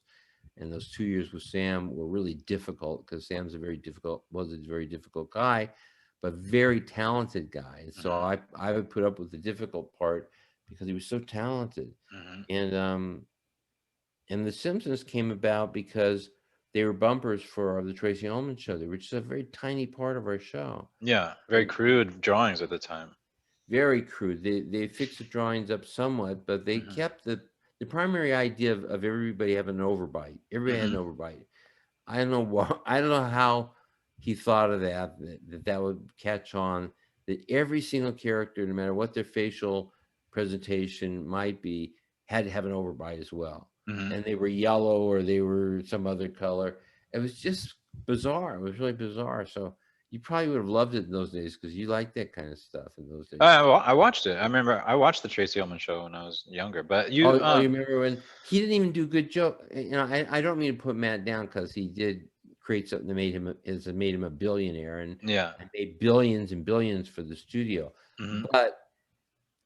And those 2 years with Sam were really difficult because Sam's was a very difficult guy, but very talented guy. And so Mhm. I would put up with the difficult part because he was so talented. Mhm. And the Simpsons came about because they were bumpers for the Tracey Ullman Show. They were just a very tiny part of our show. Yeah. Very And crude drawings at the time. very crude. They fixed the drawings up somewhat, but they Mhm. kept the primary idea of everybody having an overbite. Everybody had Mhm. an overbite. I don't know what, I don't know how he thought of that would catch on, that every single character, no matter what their facial presentation might be, had to have an overbite as well. Mhm. And they were yellow or they were some other color. It was just bizarre. It was really bizarre. So you probably would have loved it in those days because you liked that kind of stuff in those days. I watched it. I remember I watched the Tracy Ullman Show when I was younger. But you, Oh, you remember when he didn't even do good joke? I don't mean to put Matt down because he did create something that made him a billionaire yeah. and made billions and billions for the studio. Mhm. But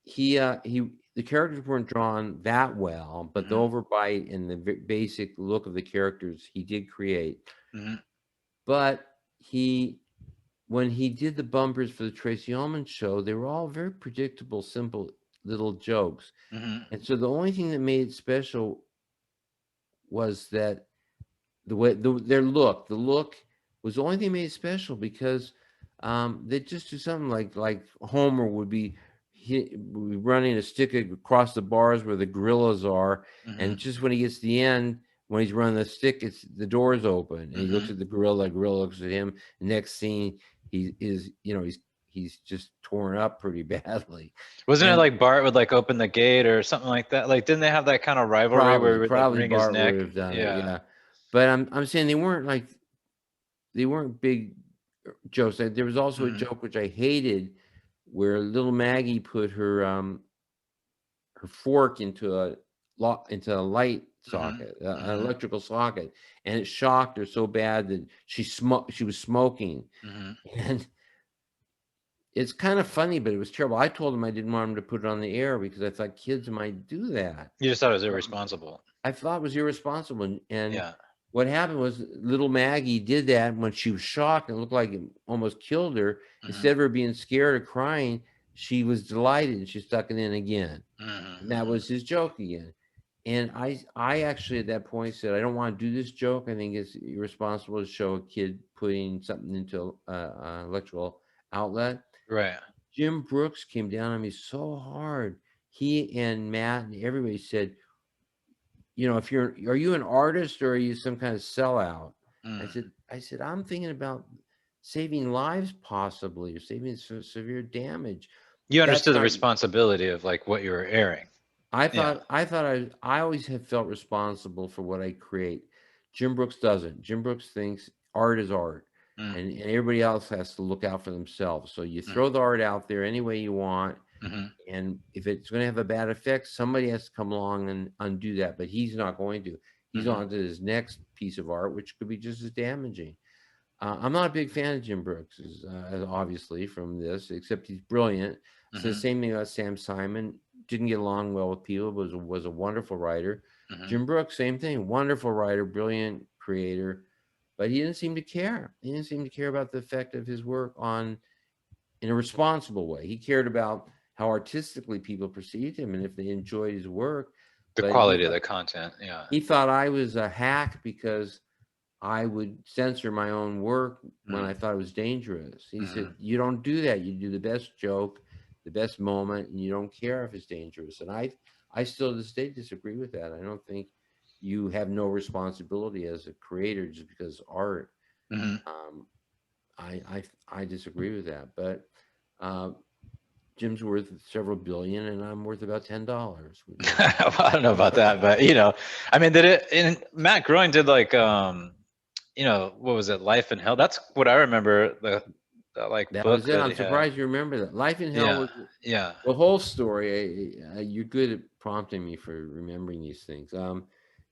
the characters weren't drawn that well, but the Mhm. overbite and the basic look of the characters he did create. Mhm. But when he did the bumpers for the Tracy Ullman Show, they were all very predictable, simple little jokes. Mhm. And so the only thing that made it special was that the look was the only thing that made it special because they just do something like Homer would be running a stick across the bars where the gorillas are, and Mhm. just when he gets to the end, when he's running the stick, the door's open, and he looks Mhm. at the gorilla looks at him. Next scene, he's just torn up pretty badly, Wasn't it and like Bart would like open the gate or something like that? Like, didn't they have that kind of rivalry where he would like probably wring his Bart would neck? have done it, Yeah. yeah. But I'm saying they weren't big jokes. There was also a Mhm. joke which I hated, where little Maggie put her fork into a light Mhm. socket, an Mhm. electrical socket, and it shocked her so bad that she was smoking, Mhm. and it's kind of funny, but it was terrible. I told him I didn't want him to put it on the air because I thought kids might do that. You just thought it was Um, irresponsible. I thought it was irresponsible, and Yeah. what happened was little Maggie did that when she was shocked and it looked like it almost killed her. Instead Mhm. of her being scared or crying, she was delighted and she stuck it in again. Mhm. And that Mhm. was his joke again. And I actually at that point said, I don't want to do this joke. I think it's irresponsible to show a kid putting something into an electrical outlet. Right. Jim Brooks came down on me so hard. He and Matt and everybody said, if are you an artist or are you some kind of sellout? I Mm. said, I'm thinking about saving lives possibly, or saving severe damage. You That's understood the not, responsibility of like what you were airing. Yeah. I always have felt responsible for what I create. Jim Brooks doesn't. Jim Brooks thinks art is art, Mm. and everybody else has to look out for themselves. So you Mm. throw the art out there any way you want, Mhm. and if it's going to have a bad effect, somebody has to come along and undo that. But he's not going to. He's Mhm. on to his next piece of art, which could be just as damaging. I'm not a big fan of Jim Brooks, obviously, from this, except he's brilliant. So the same thing about Sam Simon. Didn't get along well with people, but was a wonderful writer. Jim Brooks, same thing. Wonderful writer, brilliant creator, but he didn't seem to care. He didn't seem to care about the effect of his work on in a responsible way. He cared about how artistically people perceived him and if they enjoyed his work. The But quality of the content, yeah. he thought I was a hack because I would censor my own work when I thought it was dangerous. He said, you don't do that. You do the best joke, the best moment, and you don't care if it's dangerous. And I still to this day disagree with that. I don't think you have no responsibility as a creator just because art. I disagree with that. But Jim's worth several billion, and I'm worth about $10. Well, I don't know about that, but I mean, Matt Groening did like what was it, Life in Hell? That's what I remember. Like that book was it. that I'm he had. surprised you remember that. Life in Hell was the whole story. You're good at prompting me for remembering these things.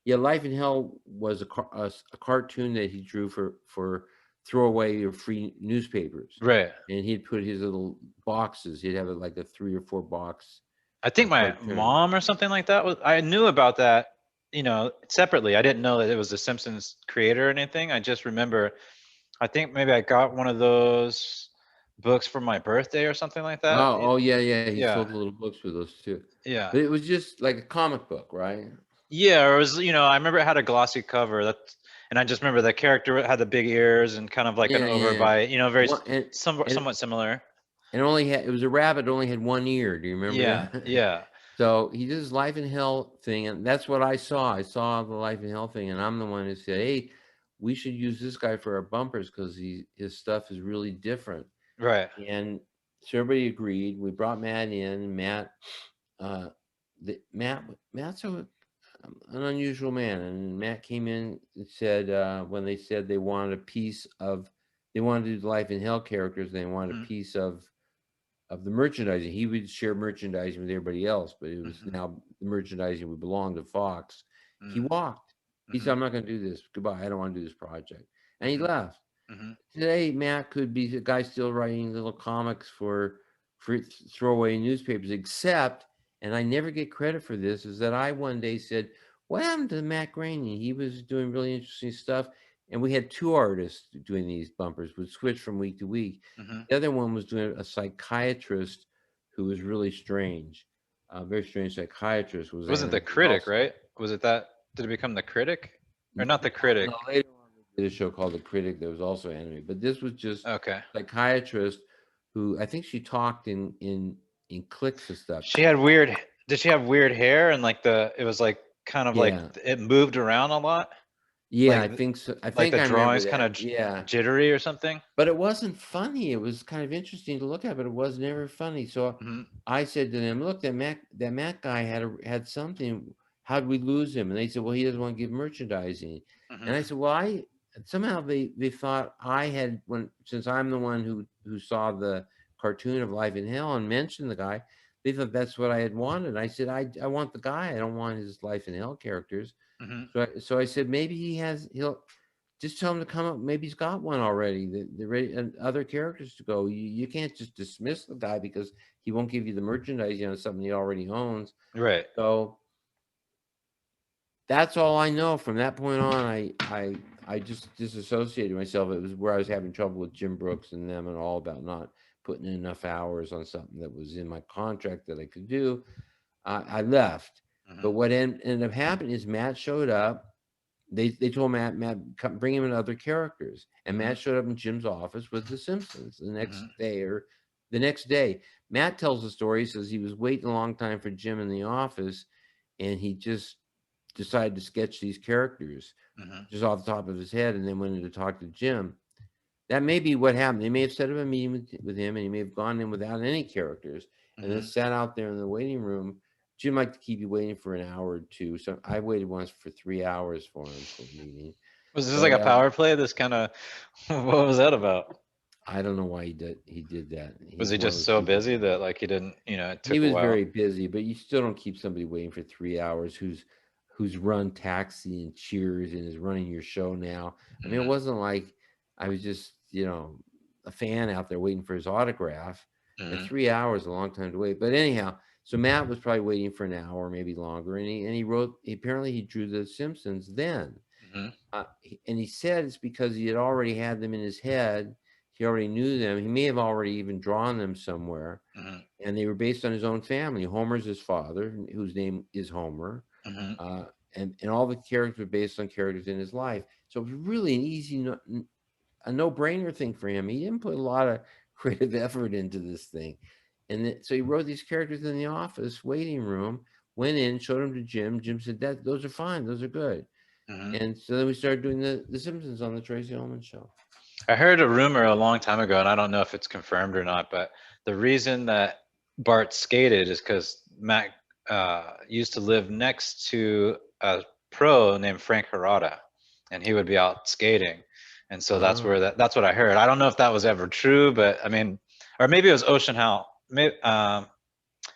Life in Hell was a cartoon that he drew for throwaway or free newspapers. Right. And he'd put his little boxes. He'd have like a 3 or 4 box. I think my mom or something like that I knew about that, separately. I didn't know that it was the Simpsons creator or anything. I just remember, I think maybe I got one of those books for my birthday or something like that. Oh yeah. He sold little books with those too. Yeah. But it was just like a comic book, right? Yeah, or it was, I remember it had a glossy cover. And I just remember the character had the big ears and kind of like an overbite, very somewhat similar. And it was a rabbit, only had 1 ear. Do you remember that? Yeah. So he did his Life in Hell thing, and that's what I saw. I saw the Life in Hell thing, and I'm the one who said, hey, we should use this guy for our bumpers because his stuff is really different. Right. And so everybody agreed. We brought Matt in. Matt's an unusual man. And Matt came in and said, when they said they wanted they wanted to do the Life in Hell characters, they wanted a piece of the merchandising. He would share merchandising with everybody else, but it was now the merchandising would belong to Fox. He walked. He said, I'm not going to do this. Goodbye. I don't want to do this project. And he left. Today, Matt could be the guy still writing little comics for throwaway newspapers, except, and I never get credit for this, is that I one day said, what happened to Matt Groening? He was doing really interesting stuff. And we had 2 artists doing these bumpers, would switch from week to week. The other one was doing a psychiatrist who was really strange. A very strange psychiatrist. Wasn't the Critic, right? Was it that? Did it become the Critic? Or not the Critic? No, later on we did a show called The Critic that was also animated. But this was just a psychiatrist who, I think she talked in clicks and stuff. Did she have weird hair and like it was like kind of like it moved around a lot? Yeah, I think so. I think the drawings kind of jittery or something. But it wasn't funny. It was kind of interesting to look at, but it was never funny. So I said to them, "Look, that Matt guy had something. How'd we lose him?" And they said, "Well, he doesn't want to give merchandising." And I said, "Well, somehow they thought I had since I'm the one who saw the cartoon of Life in Hell and mentioned the guy. They thought that's what I had wanted." I said, "I want the guy. I don't want his Life in Hell characters." So I said, maybe he'll just tell him to come up. Maybe he's got one already. They're ready, and other characters to go. You can't just dismiss the guy because he won't give you the merchandising on something he already owns. Right. So that's all I know. From that point on, I just disassociated myself. It was where I was having trouble with Jim Brooks and them and all about not putting in enough hours on something that was in my contract that I could do. I left. But what ended up happening is Matt showed up. They told Matt, come bring him in other characters. And Matt showed up in Jim's office with the Simpsons the next day or the next day. Matt tells the story. He says he was waiting a long time for Jim in the office, and he just decided to sketch these characters just off the top of his head, and then went in to talk to Jim. That may be what happened. They may have set up a meeting with him, and he may have gone in without any characters, and then sat out there in the waiting room. Jim liked to keep you waiting for an hour or two. So I waited once for 3 hours for him for a meeting. Was this like a power play? This kind of, what was that about? I don't know why he did that. Was he just so busy that like he didn't, it took he was a while. Very busy, but you still don't keep somebody waiting for 3 hours who's run Taxi and Cheers and is running your show now. I mean, it wasn't like I was just, a fan out there waiting for his autograph. And Mhm. 3 hours is a long time to wait. But anyhow, so Matt was probably waiting for an hour, maybe longer, and he wrote. Apparently, he drew the Simpsons then, Mhm. and he said it's because he had already had them in his head. He already knew them. He may have already even drawn them somewhere, Mhm. and they were based on his own family. Homer's his father, whose name is Homer, Mhm. uh, and all the characters were based on characters in his life. So it was really an easy, a no-brainer thing for him. He didn't put a lot of creative effort into this thing. And so he wrote these characters in the office waiting room, went in, showed them to Jim. Jim said, those are fine. Those are good. Mhm. And so then we started doing the Simpsons on the Tracey Ullman Show. I heard a rumor a long time ago, and I don't know if it's confirmed or not, but the reason that Bart skated is because Matt used to live next to a pro named Frank Harada, and he would be out skating, and so that's where Oh, that's what I heard. I don't know if that was ever true, but I mean, or maybe it was Ocean Howe. Maybe, I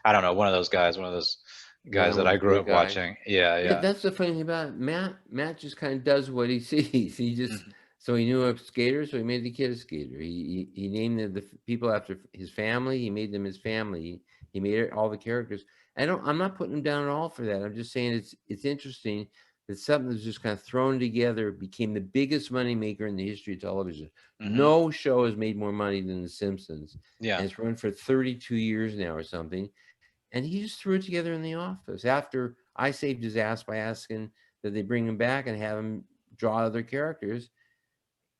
don't know, one of those guys, one of those yeah, guys that one of I the grew big up guys. watching. Yeah, Yeah, yeah. that's the funny thing about it. Matt just kind of does what he sees. He just Mhm. so he knew a skater, so he made the kid a skater. He named the people after his family. He made them his family. He made all the characters. I'm not putting him down at all for that. I'm just saying it's interesting that something that's just kind of thrown together became the biggest money maker in the history of television. Mhm. No show has made more money than The Simpsons, Yeah. and it's run for 32 years now or something. And he just threw it together in the office after I saved his ass by asking that they bring him back and have him draw other characters.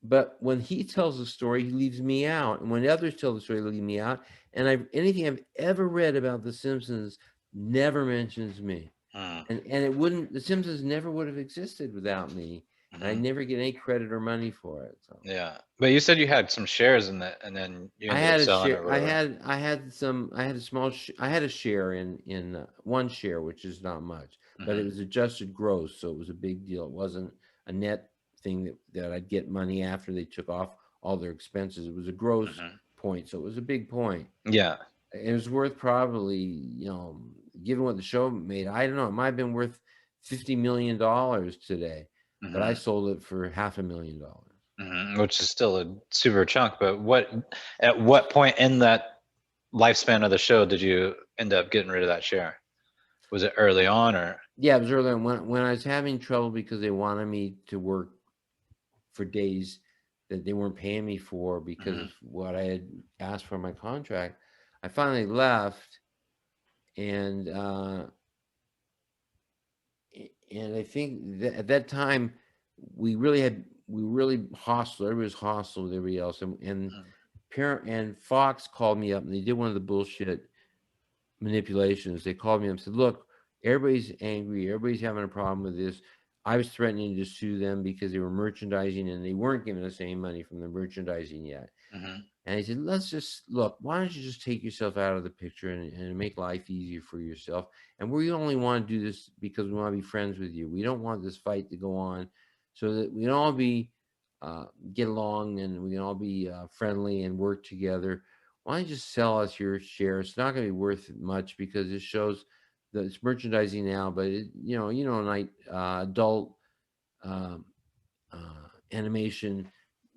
But when he tells a story, he leaves me out. And when others tell the story, they leave me out. And anything I've ever read about The Simpsons never mentions me. Mm. And it wouldn't, The Simpsons never would have existed without me. And I Mhm. never get any credit or money for it. So Yeah. But you said you had some shares in that, and then you I ended up had a selling it share. or whatever. I had a small. I had a share in one share, which is not much, but it Mhm. was adjusted gross, so it was a big deal. It wasn't a net thing that I'd get money after they took off all their expenses. It was a gross Mhm. point, so it was a big point. Yeah. It was worth probably, given what the show made, I don't know, it might have been worth $50 million today, but I Mhm. sold it for $500,000. Mhm. Which is still a super chunk, but at what point in that lifespan of the show did you end up getting rid of that share? Was it early on or? Yeah, it was earlier when I was having trouble because they wanted me to work for days that they weren't paying me for because Mhm. of what I had asked for in my contract. I finally left, and and I think that at that time we were really hostile. Everybody was hostile with everybody else, and Mhm. parent and Fox called me up and they did one of the bullshit manipulations. They called me up and said, "Look, everybody's angry. Everybody's having a problem with this." I was threatening to sue them because they were merchandising and they weren't giving us any money from the merchandising yet. Mhm. And he said, "Let's just look. Why don't you just take yourself out of the picture and make life easier for yourself? And we only want to do this because we want to be friends with you. We don't want this fight to go on, so that we can all be get along and we can all be friendly and work together. Why don't you just sell us your share? It's not going to be worth much because it shows that it's merchandising now, but like adult um, animation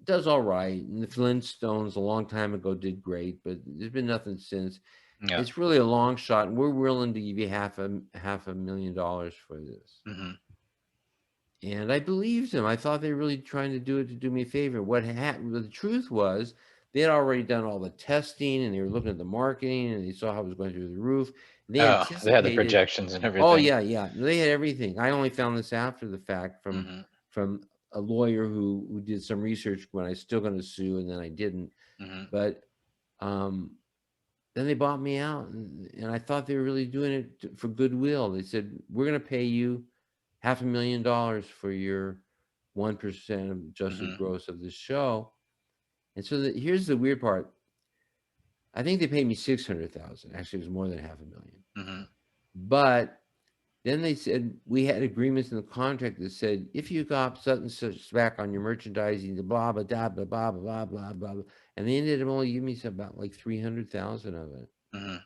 does all right. And the Flintstones a long time ago did great, but there's been nothing since. Yeah. It's really a long shot, and we're willing to give you $500,000 for this." Mhm. And I believed him. I thought they were really trying to do it to do me a favor. What happened? The truth was, they had already done all the testing, and they were looking at the marketing, and they saw how it was going through the roof. And they Oh, they had the anticipated. projections and Oh everything. yeah, yeah. They had everything. I only found this after the fact Mhm. from a lawyer who did some research when I was still going to sue, and then I didn't. Mhm. But um, then they bought me out, and I thought they were really doing it for goodwill. They said, "We're going to pay you $500,000 for your 1% of adjusted Mhm. gross of the show." And so here's the weird part. I think they paid me 600,000. Actually, it was more than 500,000. Mhm. But then they said we had agreements in the contract that said if you got such and such back on your merchandising, the blah blah blah blah blah blah blah blah, and they ended up only giving me about like 300,000 of it. Mhm.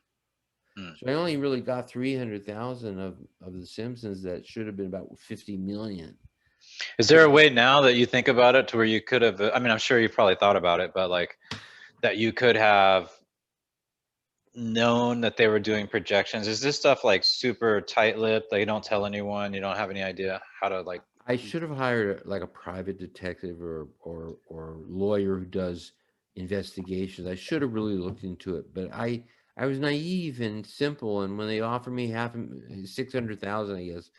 Mhm. So I only really got 300,000 of the Simpsons that should have been about 50 million. Is there a way now that you think about it to where you could have? I mean, I'm sure you probably thought about it, but like that you could have known that they were doing projections? Is this stuff like super tight-lipped? Like you don't tell anyone, you don't have any idea how to like. I should have hired like a private detective or lawyer who does investigations. I should have really looked into it, but I was naive and simple. And when they offered me 600,000, I guess,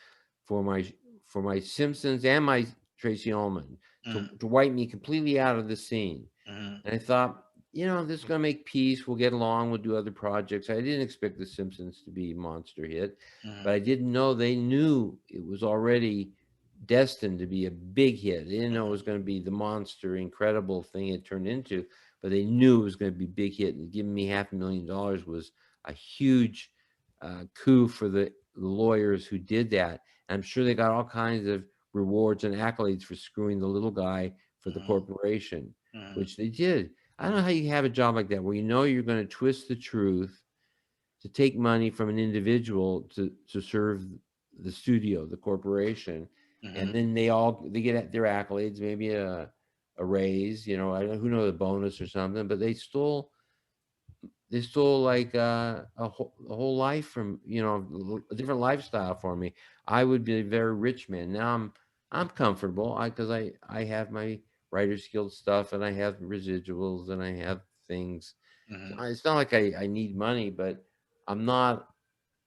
for my for my Simpsons and my Tracey Ullman to wipe me completely out of the scene, Mhm. and I thought, this is gonna make peace. We'll get along. We'll do other projects. I didn't expect the Simpsons to be a monster hit, but Mhm. I didn't know they knew it was already destined to be a big hit. They didn't know it was Mhm. going to be the monster, incredible thing it turned into, but they knew it was going to be a big hit. And giving me $500,000 was a huge coup for the lawyers who did that. And I'm sure they got all kinds of rewards and accolades for screwing the little guy for the Mhm. corporation, Mhm. which they did. I don't know how you have a job like that where you're going to twist the truth to take money from an individual to serve the studio, the corporation, and Mhm. then they get their accolades, maybe a raise, I don't who knows, a bonus or something, but they stole like a whole life from a different lifestyle for me. I would be a very rich man. Now I'm comfortable because I have my writer's guild stuff and I have residuals and I have things. Mhm. It's not like I need money, but I'm not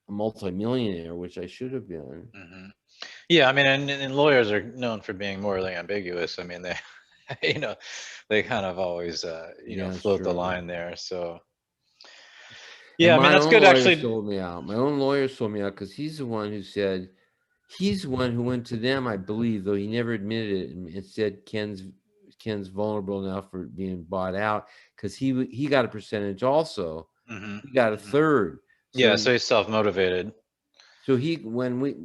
a multimillionaire, which I should have been. Mhm. Yeah, I mean, and lawyers are known for being morally ambiguous. I mean, they, you know, they kind of always, Yeah, it's float the true. line there. So, And yeah, I mean, my that's own good lawyer actually. sold me out. My own lawyer sold me out because he's the one who went to them, I believe, though he never admitted it, and said Ken's vulnerable enough for being bought out because he got a percentage also. Mhm. He got a Mhm. third. Yeah, So so he's self-motivated. So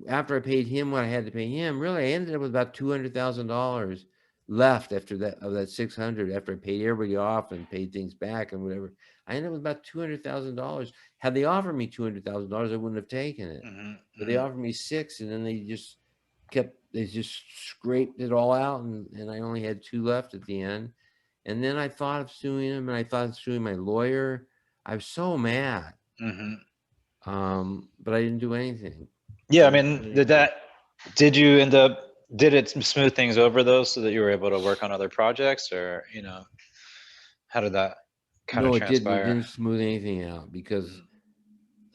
after I paid him what I had to pay him, really, I ended up with about $200,000 left after that of that 600. After I paid everybody off and paid things back and whatever, I ended up with about $200,000. Had they offered me $200,000, I wouldn't have taken it. Mhm. But they Mhm. offered me six, and then they just scraped it all out, and I only had two left at the end. And then I thought of suing him, and I thought of suing my lawyer. I was so mad, Mhm. but I didn't do anything. Yeah, I I didn't mean, do anything. did you end up, did it smooth things over though, so that you were able to work on other projects, or, how did that kind of No, it didn't. It transpire? didn't smooth anything out because Mhm.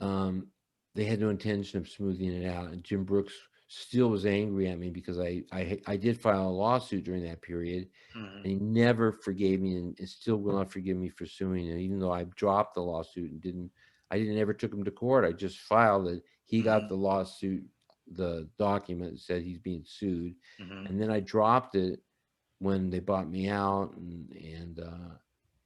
um, they had no intention of smoothing it out. And Jim Brooks still was angry at me because I did file a lawsuit during that period, Mhm. and he never forgave me, and still will not forgive me for suing him, even though I dropped the lawsuit and I didn't ever took him to court. I just filed it. He got Mhm. the lawsuit, the document that said he's being sued, Mhm. and then I dropped it when they bought me out, and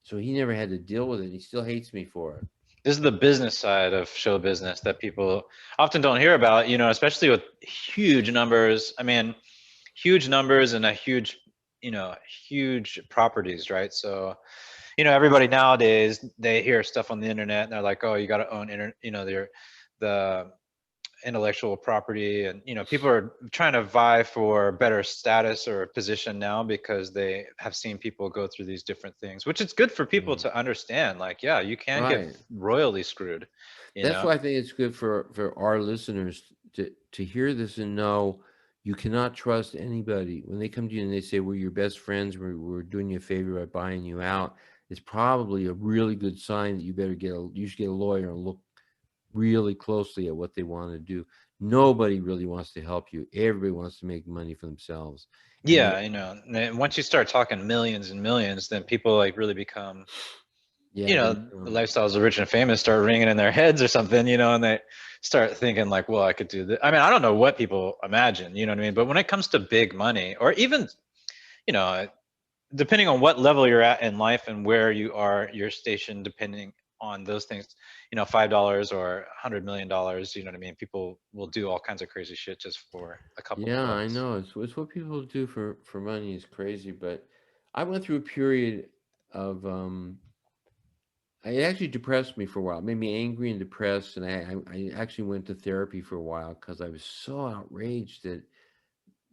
so he never had to deal with it. He still hates me for it. This is the business side of show business that people often don't hear about, especially with huge numbers. I mean, huge numbers and a huge properties, right? So, everybody nowadays, they hear stuff on the internet and they're like, oh, you got to own the intellectual property, and people are trying to vie for better status or position now because they have seen people go through these different things, which it's good for people Mm. to understand, like, yeah, you can get Right. royally screwed, you That's know why I think it's good for our listeners to hear this and know you cannot trust anybody when they come to you and they say we're your best friends, we're doing you a favor by buying you out. It's probably a really good sign that you should get a lawyer and look really closely at what they want to do. Nobody really wants to help you. Everybody wants to make money for themselves. And yeah, and then once you start talking millions and millions, then people like really become, yeah, they the lifestyles of rich and famous start ringing in their heads or something, and they start thinking like, well, I could do this. I mean, I don't know what people imagine, you know what I mean? But when it comes to big money, or even, you know, depending on what level you're at in life and where you are, your station, depending on those things, $5 or $100 million, you know what I mean? People will do all kinds of crazy shit just for a couple of Yeah, I bucks. know. It's what people do for money is crazy, but I went through a period of it actually depressed me for a while. It made me angry and depressed, and I actually went to therapy for a while because I was so outraged that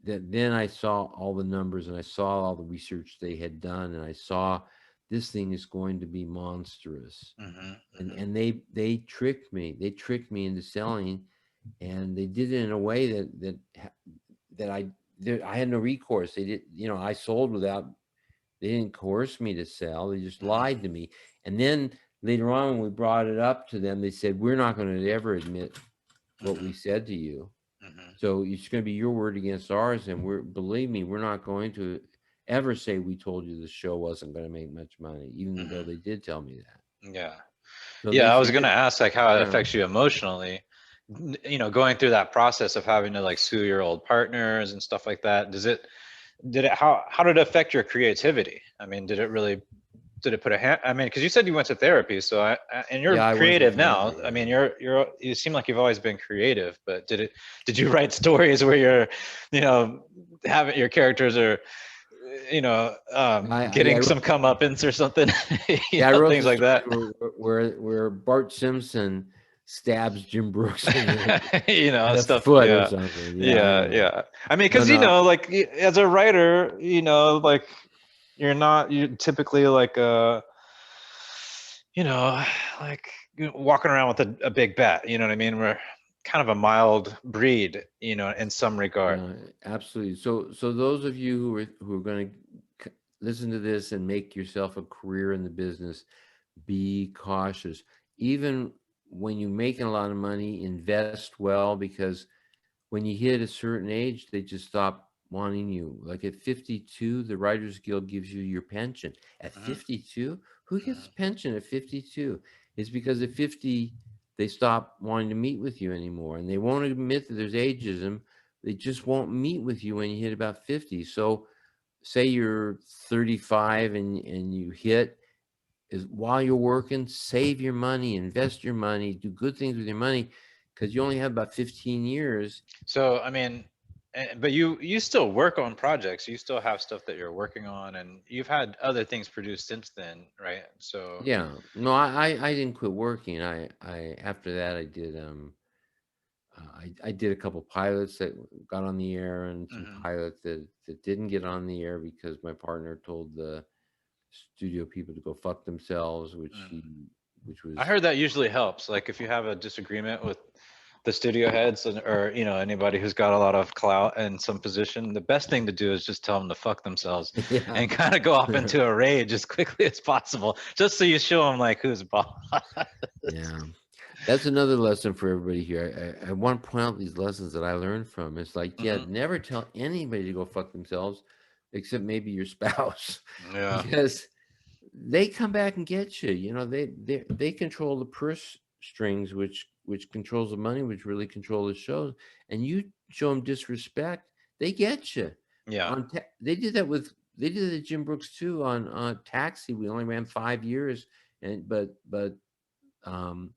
then I saw all the numbers and I saw all the research they had done, and I saw this thing is going to be monstrous. Mm-hmm. And they tricked me. They tricked me into selling, and they did it in a way that I had no recourse. They did, I sold without. They didn't coerce me to sell. They just lied to me. And then later on, when we brought it up to them, they said, we're not going to ever admit what we said to you. So it's going to be your word against ours. And believe me, we're not going to ever say we told you the show wasn't going to make much money, even though they did tell me that. Yeah. So Yeah, they I was said, gonna ask like how it yeah. affects you emotionally. Going through that process of having to like sue your old partners and stuff like that. How did it affect your creativity? I mean, did it put a hand? I mean, because you said you went to therapy, so and you're Yeah, I went to creative now. therapy. I mean, you seem like you've always been creative, but did you write stories where you're, having your characters are, I getting wrote, some comeuppance or something, I wrote things the like story that. where Bart Simpson stabs Jim Brooks in the Stuff. foot or Yeah, something. Yeah, I yeah, know. yeah. I mean, No, because no. like as a writer, like you're typically like like walking around with a big bat. You know what I mean? We're kind of a mild breed, in some regard. Yeah, absolutely. So those of you who are going to listen to this and make yourself a career in the business, be cautious. Even when you're making a lot of money, invest well, because when you hit a certain age, they just stop wanting you. Like at 52, the Writers Guild gives you your pension. At Mhm, 52, who gets mhm. a pension at 52? It's because at 50, they stop wanting to meet with you anymore. And they won't admit that there's ageism. They just won't meet with you when you hit about 50. So say you're 35 and you hit, is while you're working, save your money, invest your money, do good things with your money, because you only have about 15 years. So I mean, but you still work on projects. You still have stuff that you're working on, and you've had other things produced since then, right? So. Yeah, no, I didn't quit working. I after that I did a couple pilots that got on the air, and some Mhm, pilots that didn't get on the air because my partner told the studio people to go fuck themselves, mhm. which I was heard that usually helps. Like if you have a disagreement with the studio heads or anybody who's got a lot of clout in some position, the best thing to do is just tell them to fuck themselves yeah. and kind of go off into a rage as quickly as possible, just so you show them like who's boss. Yeah. That's another lesson for everybody here. I want to point out these lessons that I learned from. It's like, yeah, Hmm. never tell anybody to go fuck themselves, except maybe your spouse, Yeah. because they come back and get you. They control the purse strings, which controls the money, which really control the shows. And you show them disrespect, they get you. Yeah. They did it at Jim Brooks too on Taxi. We only ran 5 years, and but um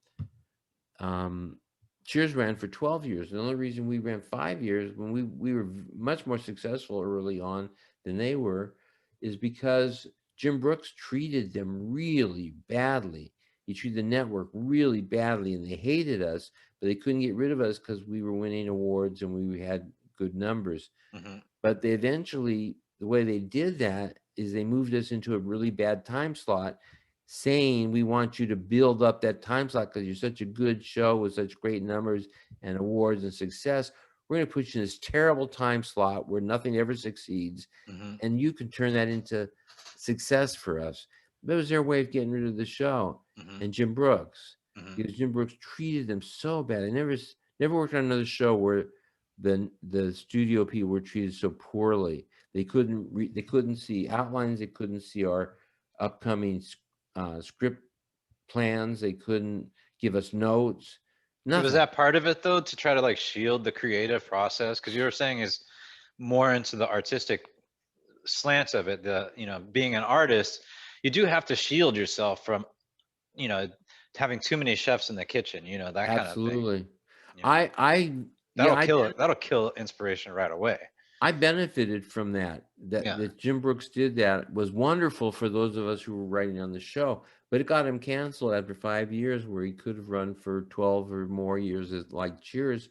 um, Cheers ran for 12 years. The only reason we ran 5 years, when we were much more successful early on than they were, is because Jim Brooks treated them really badly. He treated the network really badly, and they hated us, but they couldn't get rid of us because we were winning awards and we had good numbers. Hmm. But they eventually, the way they did that is they moved us into a really bad time slot, saying we want you to build up that time slot because you're such a good show with such great numbers and awards and success. We're going to put you in this terrible time slot where nothing ever succeeds, Hmm. and you can turn that into success for us. That was their way of getting rid of the show. Hmm. And Jim Brooks, Hmm. because Jim Brooks treated them so bad. I never worked on another show where the studio people were treated so poorly. They couldn't see outlines. They couldn't see our upcoming script plans. They couldn't give us notes. Was Nothing. that part of it though, to try to like shield the creative process? Because you were saying is more into the artistic slants of it. Being an artist, you do have to shield yourself from, you know, having too many chefs in the kitchen. That kind of thing. Absolutely. You know, Yeah, that'll kill inspiration right away. I benefited from that. That Yeah. that Jim Brooks did that was wonderful for those of us who were writing on the show, but it got him canceled after 5 years, where he could have run for 12 or more years, as like Cheers,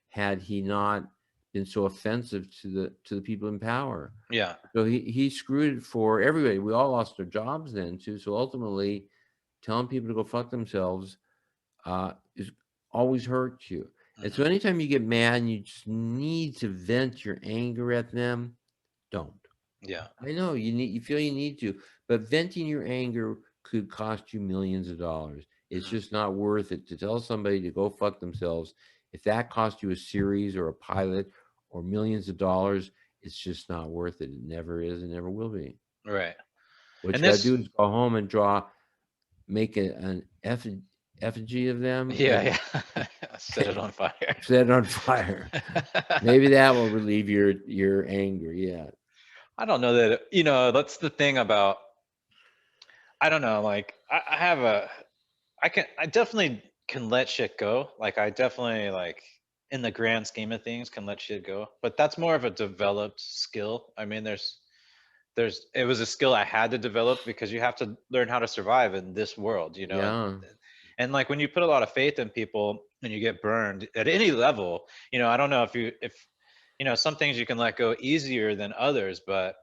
had he not been so offensive to the people in power. Yeah. So he screwed it for everybody. We all lost our jobs then too. So ultimately, telling people to go fuck themselves is always hurts you. And so Hmm. anytime you get mad and you just need to vent your anger at them, don't. Yeah. I know you feel you need to, but venting your anger could cost you millions of dollars. It's Hmm. just not worth it to tell somebody to go fuck themselves. If that cost you a series or a pilot or millions of dollars, it's just not worth it. It never is and never will be. Right. What And you got to this, do is go home and make an effigy of them yeah, and yeah. Set it on fire. set it on fire. Maybe that will relieve your anger. Yeah. I don't know that, that's the thing about, I don't know, like I have I definitely can let shit go. Like I definitely like in the grand scheme of things can let shit go. But that's more of a developed skill. I mean, it was a skill I had to develop because you have to learn how to survive in this world, Yeah. and like when you put a lot of faith in people and you get burned at any level, I don't know if some things you can let go easier than others, but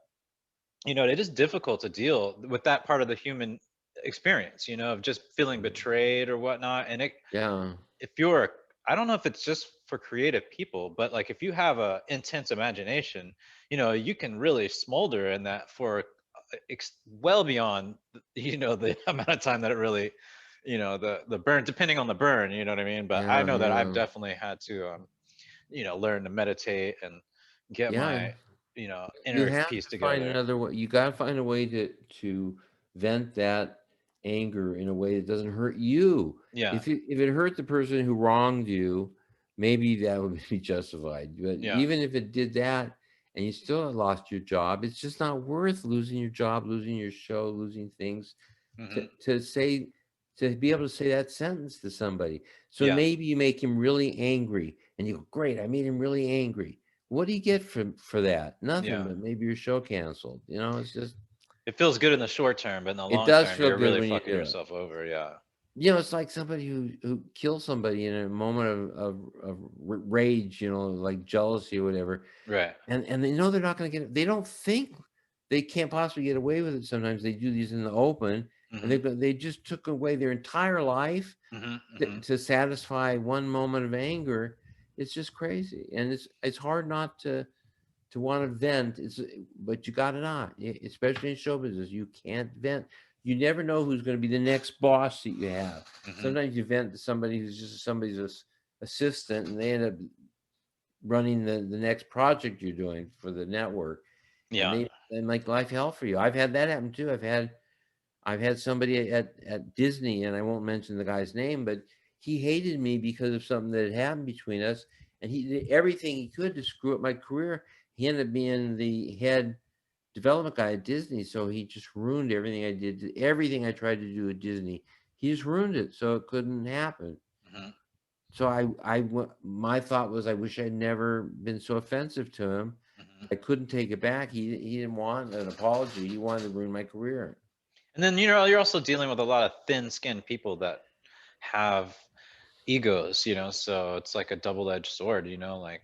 it is difficult to deal with that part of the human experience, of just feeling betrayed or whatnot. And Yeah. if you're, I don't know if it's just for creative people, but like if you have a intense imagination, you can really smolder in that for well beyond, the amount of time that it really, the burn, depending on the burn, you know what I mean? But I Yeah. know that I've Yeah. definitely had to, learn to meditate and get Yeah. my, You inner have peace to find together. another way. You got to find a way to vent that anger in a way that doesn't hurt you. Yeah. If it hurt the person who wronged you, maybe that would be justified. But Yeah. even if it did that and you still lost your job, it's just not worth losing your job, losing your show, losing things Hmm. to say to be able to say that sentence to somebody. So Yeah. maybe you make him really angry and you go, "Great, I made him really angry." What do you get for that? Nothing, Yeah. but maybe your show canceled. It's just It feels good in the short term, but in the it long does term, feel you're good really when you fucking do it. yourself over. Yeah. It's like somebody who kills somebody in a moment of rage, like jealousy or whatever, Right. and they know they're not going to get it. They don't think they can't possibly get away with it. Sometimes they do these in the open, and Hmm. they just took away their entire life Hmm. to, Hmm. to satisfy one moment of anger. It's just crazy, and it's hard not to want to vent. But you got to not, especially in show business. You can't vent. You never know who's going to be the next boss that you have. Hmm. Sometimes you vent to somebody who's just somebody's assistant, and they end up running the next project you're doing for the network, and Yeah. they make life hell for you. I've had that happen too. I've had somebody at Disney, and I won't mention the guy's name, but he hated me because of something that had happened between us, and he did everything he could to screw up my career. He ended up being the head development guy at Disney, so he just ruined everything I did, everything I tried to do at Disney. He just ruined it, so it couldn't happen. Hmm. So my thought was, I wish I'd never been so offensive to him. Hmm. I couldn't take it back. He didn't want an apology. He wanted to ruin my career. And then you're also dealing with a lot of thin-skinned people that have egos, so it's like a double-edged sword, like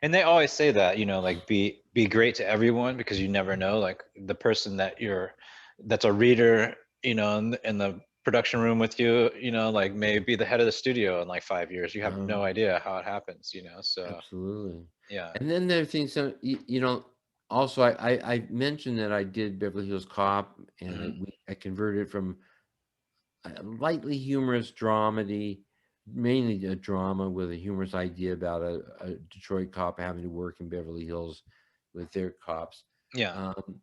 and they always say that, like be great to everyone because you never know, like the person that's a reader, in the production room with you, like may be the head of the studio in like 5 years. You have no idea how it happens, so Absolutely. yeah. And then there are things that, also I mentioned that I did Beverly Hills Cop, and Hmm. I converted from a lightly humorous dramedy, mainly a drama with a humorous idea about a Detroit cop having to work in Beverly Hills with their cops. Yeah. Um,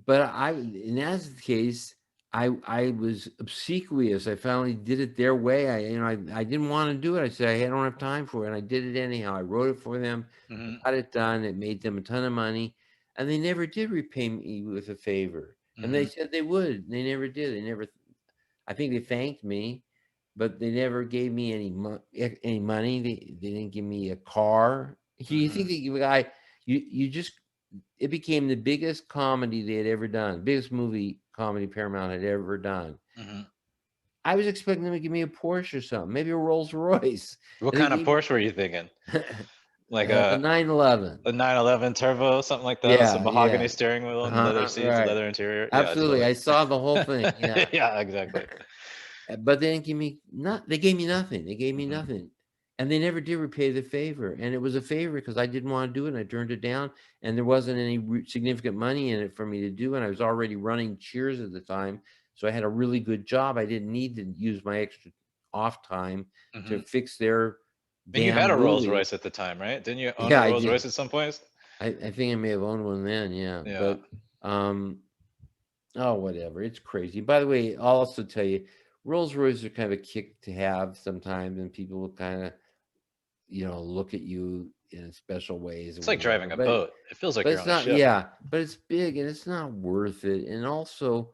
but in that case, I was obsequious. I finally did it their way. I didn't want to do it. I said I don't have time for it, and I did it anyhow. I wrote it for them. I Hmm. got it done. It made them a ton of money, and they never did repay me with a favor. And they Hmm. said they would. They never did. They never. I think they thanked me, but they never gave me any money. They didn't give me a car. You Hmm. think they give a guy? You just it became the biggest comedy they had ever done, biggest movie comedy Paramount had ever done. Hmm. I was expecting them to give me a Porsche or something, maybe a Rolls Royce. What And they kind of gave me Porsche were you thinking? Like a 911. a 911 turbo, something like that, with some Yeah, mahogany yeah. steering wheel and leather Uh-huh, seats, right. leather interior. Yeah, Absolutely. totally. I saw the whole thing. Yeah. Yeah, exactly. But they didn't give me they gave me nothing. They gave me Hmm. nothing. And they never did repay the favor. And it was a favor because I didn't want to do it. And I turned it down. And there wasn't any significant money in it for me to do. And I was already running Cheers at the time. So I had a really good job. I didn't need to use my extra off time to Hmm. fix their And you had damn a Rolls movie. Royce at the time, right? Didn't you own a Yeah, I Rolls did. Royce at some point? I think I may have owned one then. Yeah. Yeah. But, oh, whatever. It's crazy. By the way, I'll also tell you, Rolls Royces are kind of a kick to have sometimes, and people will kind of, look at you in special ways or It's like whatever. driving a boat. It feels like you're It's on a not, ship. yeah, but it's big and it's not worth it. And also,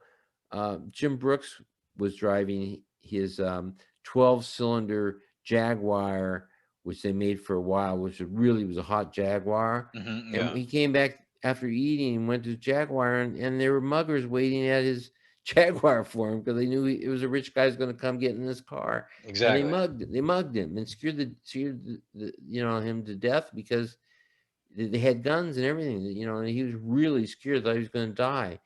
Jim Brooks was driving his 12-cylinder Jaguar, which they made for a while, which really was a hot Jaguar. Hmm. And Yeah. he came back after eating and went to Jaguar, and there were muggers waiting at his Jaguar for him because they knew it was a rich guy's going to come get in this car. And Exactly. they mugged him and scared him to death because they had guns and everything, and he was really scared that he was going to die.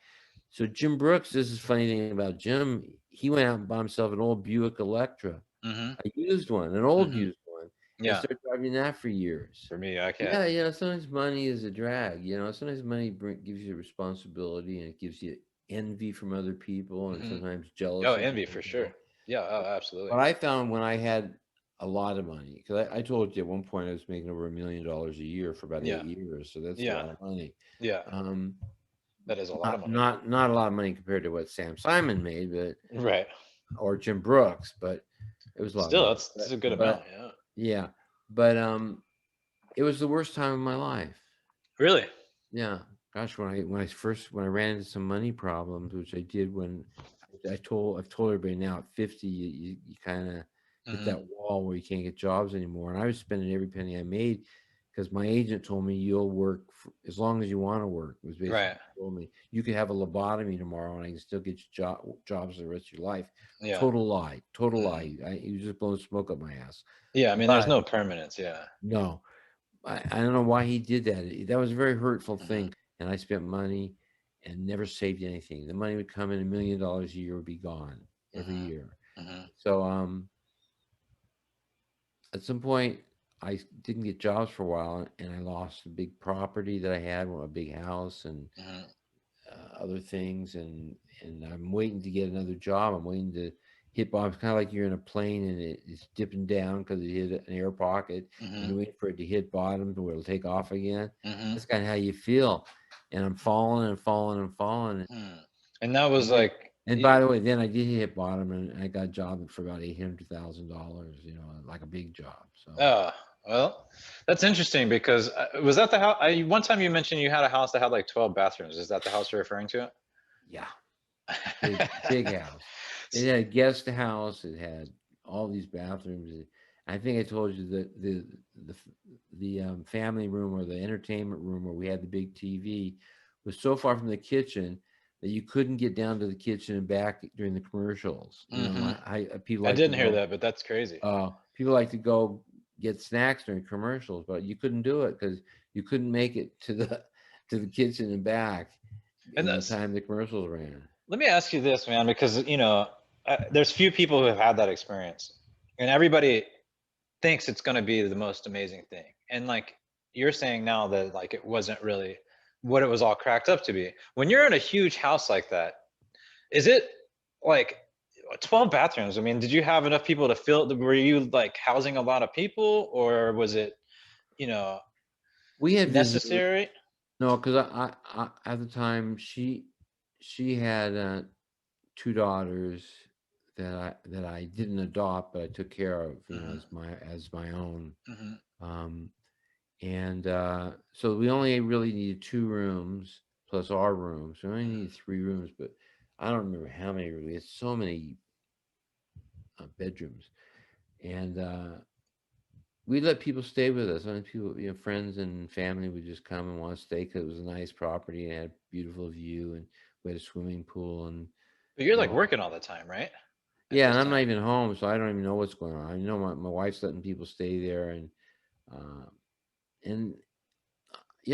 So Jim Brooks, this is a funny thing about Jim. He went out and bought himself an old Buick Electra, Hmm. a used one, an old Hmm. used one, and Yeah. started driving that for years. For me, I can't. Yeah, sometimes money is a drag. Sometimes money gives you responsibility and it gives you envy from other people and Hmm. sometimes Oh, jealousy from envy other for sure. people. Yeah. Oh, absolutely. What I found when I had a lot of money, because I told you at one point I was making over $1 million a year for about Yeah. 8 years, so that's a Yeah. lot of money. Yeah. Um, That is a lot of not money. not not a lot of money compared to what Sam Simon made, but Right. or Jim Brooks, but it was a lot of Still, money. that's But a good amount. but Yeah. yeah, but it was the worst time of my life. Really? Yeah, gosh, when I ran into some money problems, which I did when I've told everybody now at 50, you kind of hit Hmm. that wall where you can't get jobs anymore. And I was spending every penny I made because my agent told me you'll work for, as long as you want to work. It was basically Right. told me you could have a lobotomy tomorrow and I can still get you jobs for the rest of your life. Yeah. Total lie, total Hmm. lie. He was just blowing smoke up my ass. Yeah. I mean, there's But no permanence. Yeah. no, I don't know why he did that. That was a very hurtful Hmm. thing. And I spent money and never saved anything. The money would come in, $1 million a year would be gone every Hmm. year. Hmm. So at some point I didn't get jobs for a while and I lost a big property that I had, a big house and Hmm. other things. And I'm waiting to get another job. I'm waiting to hit bottom. It's kind of like you're in a plane and it's dipping down because it hit an air pocket and Hmm. you're waiting for it to hit bottom to where it'll take off again. Hmm. That's kind of how you feel. And I'm falling and falling and falling. Hmm. And that was And then, like, and by the way, then I did hit bottom and I got a job for about $800,000, like a big job. So oh, well, that's interesting because was that the house? One time you mentioned you had a house that had like 12 bathrooms. Is that the house you're referring to? yeah, big house. It had a guest house. It had all these bathrooms. I think I told you that the family room or the entertainment room where we had the big TV was so far from the kitchen that you couldn't get down to the kitchen and back during the commercials. Hmm. People I like to didn't hear go. that, but that's crazy. People like to go get snacks during commercials, but you couldn't do it because you couldn't make it to the kitchen and back And in the that's, time the commercials ran. let me ask you this, man, because there's few people who have had that experience, and everybody thinks it's going to be the most amazing thing. And like you're saying now that like it wasn't really what it was all cracked up to be. When you're in a huge house like that, is it like 12 bathrooms? I mean, did you have enough people to fill? Were you like housing a lot of people, or was it, you know, We had visitors. necessary? No, because I at the time she had two daughters that I didn't adopt, but I took care of, Hmm. as my own. Hmm. Um, and so we only really needed 2 rooms plus our rooms. We only needed 3 rooms, but I don't remember how many rooms. We had so many bedrooms, and we let people stay with us. I mean, people, friends and family would just come and want to stay because it was a nice property and had a beautiful view, and we had a swimming pool and But you're like all. working all the time, right? at Yeah, this and I'm not time. even home, so I don't even know what's going on. I know my wife's letting people stay there, uh, and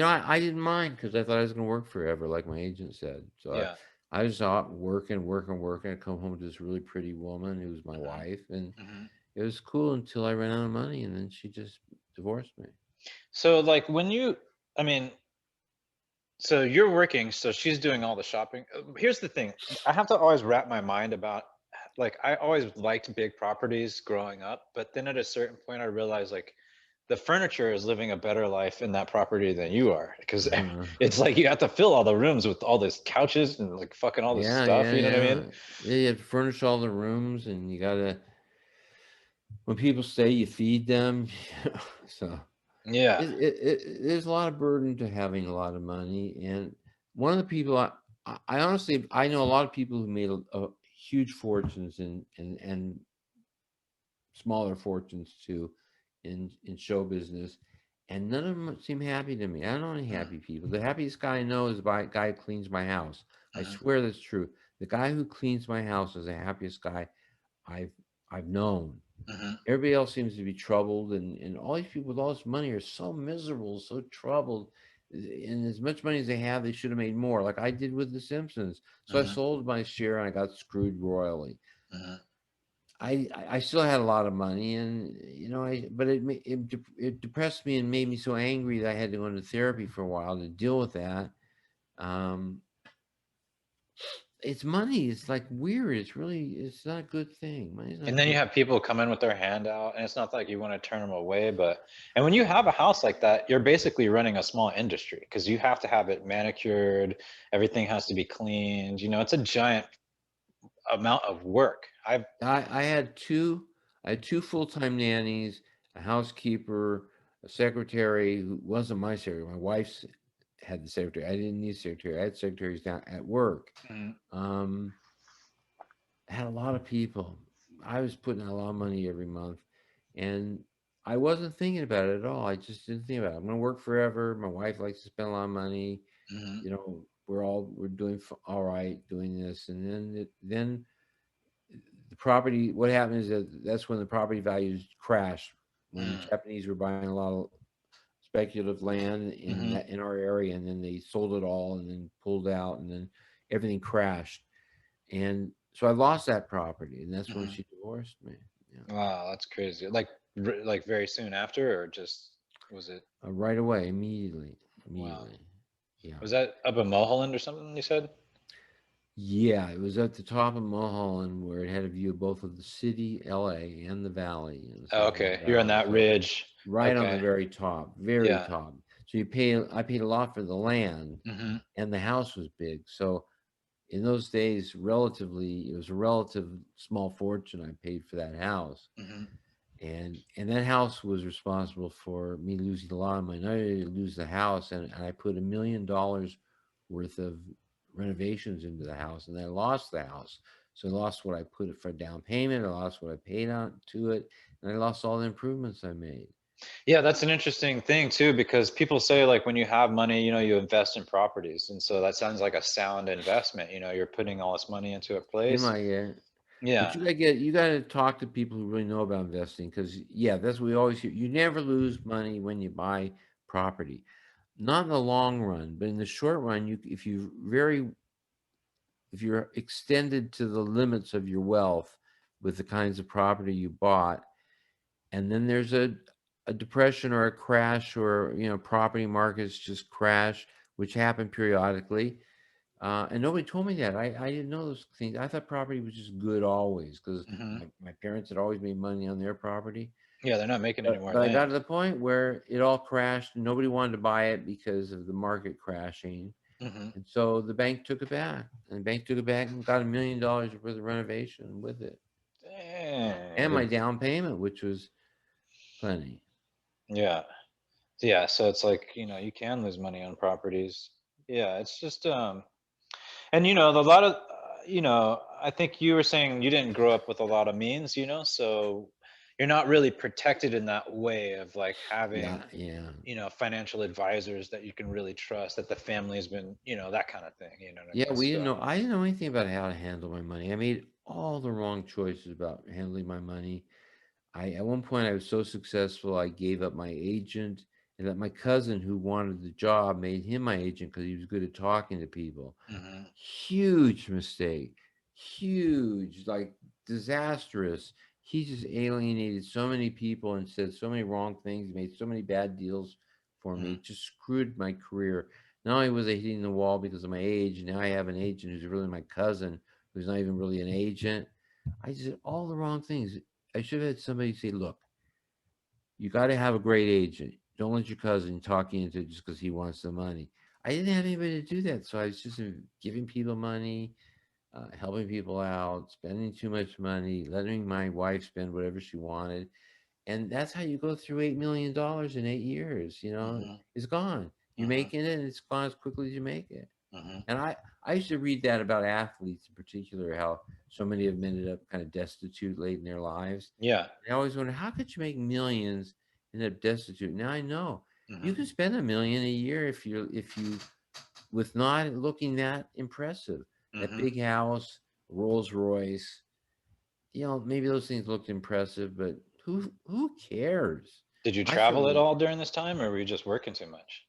I didn't mind because I thought I was going to work forever, like my agent said. So Yeah. I was out working, working, working. I come home to this really pretty woman who was my Hmm. wife, and Hmm. it was cool until I ran out of money, and then she just divorced me. So like when you, I mean, so you're working, so she's doing all the shopping. Here's the thing. I have to always wrap my mind about, like, I always liked big properties growing up, but then at a certain point I realized like the furniture is living a better life in that property than you are, because Uh-huh. it's like you have to fill all the rooms with all this couches and like fucking all this Yeah, stuff, yeah, you know what I yeah. mean? Yeah, you have to furnish all the rooms, and you gotta when people stay, you feed them. So Yeah. there's a lot of burden to having a lot of money. And one of the people I honestly I know a lot of people who made a huge fortunes and smaller fortunes too in show business, and none of them seem happy to me. I don't know any Mhm. happy people. The happiest guy I know is the guy who cleans my house. I Mhm. swear that's true. The guy who cleans my house is the happiest guy I've I've known. Mhm. Everybody else seems to be troubled, and all these people with all this money are so miserable, so troubled. And as much money as they have, they should have made more, like I did with The Simpsons. So I Mhm. sold my share and I got screwed royally. Mhm. I still had a lot of money, and but it depressed me and made me so angry that I had to go into therapy for a while to deal with that. Um, it's money. It's like weird. It's not a good thing. Money's not And then you good. have people come in with their hand out, and it's not like you want to turn them away, but and when you have a house like that, you're basically running a small industry because you have to have it manicured, everything has to be cleaned. It's a giant amount of work. I've I had two full-time nannies, a housekeeper, a secretary who wasn't my secretary. My wife's had the secretary. I didn't need a secretary. I had secretaries down at work. Mhm. Um, I had a lot of people. I was putting out a lot of money every month, and I wasn't thinking about it at all. I just didn't think about it. I'm going to work forever. My wife likes to spend a lot of money. Mhm. We're doing all right doing this, and then the property. What happened is that's when the property values crashed, when the Mm. Japanese were buying a lot of speculative land Mhm. in our area, and then they sold it all, and then pulled out, and then everything crashed. And so I lost that property, and that's when Mhm. she divorced me. Yeah, Wow, that's crazy. Like very soon after, or just was it? right away, immediately, Wow. immediately. Yeah, Was that up in Mulholland or something you said? yeah. It was at the top of Mulholland, where it had a view of both of the city, L.A., and the valley, the Oh, San Joaquin okay. You're on Valley. that So ridge. right on the Okay. very top, very Yeah. top. So I paid a lot for the land, Mhm. and the house was big. So in those days, relatively, it was a relative small fortune I paid for that house. Mhm. And that house was responsible for me losing a lot of money. Not only did I lose the house, and I put $1 million worth of renovations into the house, and I lost the house. So I lost what I put for down payment, I lost what I paid on to it, and I lost all the improvements I made. Yeah, that's an interesting thing too, because people say like when you have money, you invest in properties. And so that sounds like a sound investment. You're putting all this money into a In place. my But Yeah. you gotta talk to people who really know about investing, because yeah, that's what we always hear. You never lose money when you buy property. Not in the long run, but in the short run, if you're extended to the limits of your wealth with the kinds of property you bought, and then there's a depression or a crash, or property markets just crash, which happen periodically. And nobody told me that. I didn't know those things. I thought property was just good always, because Hmm. my parents had always made money on their property. Yeah, they're not making any more But I got to land. the point where it all crashed and nobody wanted to buy it because of the market crashing. Hmm. And so the bank took it back. And the bank took it back and got $1 million worth of renovation with it. Dang. And my down payment, which was plenty. Yeah. Yeah. So it's like, you can lose money on properties. Yeah. It's just, and a lot of, I think you were saying you didn't grow up with a lot of means, so you're not really protected in that way of like Yeah, having, yeah. financial advisors that you can really trust, that the family's been, that kind of thing, you know what I Yeah, mean? So, I didn't know anything about how to handle my money. I made all the wrong choices about handling my money. At one point I was so successful I gave up my agent and let my cousin who wanted the job made him my agent because he was good at talking to people. Hmm. Huge mistake. Huge, like disastrous. He just alienated so many people and said so many wrong things, made so many bad deals for me, Hmm. just screwed my career. Not only was I hitting the wall because of my age, now I have an agent who's really my cousin, who's not even really an agent. I just did all the wrong things. I should have had somebody say, look, you got to have a great agent. Don't let your cousin talk you into it just because he wants the money. I didn't have anybody to do that. So I was just giving people money, helping people out, spending too much money, letting my wife spend whatever she wanted. And that's how you go through $8 million in 8 years. Hmm. It's gone. You're Hmm. making it and it's gone as quickly as you make it. Hmm. And I used to read that about athletes in particular, how so many of them ended up kind of destitute late in their lives. Yeah. I always wonder, how could you make millions and end up destitute? Now I know you Hmm. can spend $1 million a year if you with not looking that impressive. That Hmm. big house, Rolls Royce, maybe those things looked impressive, but who cares? Did you I travel at certainly all during this time, or were you just working too much?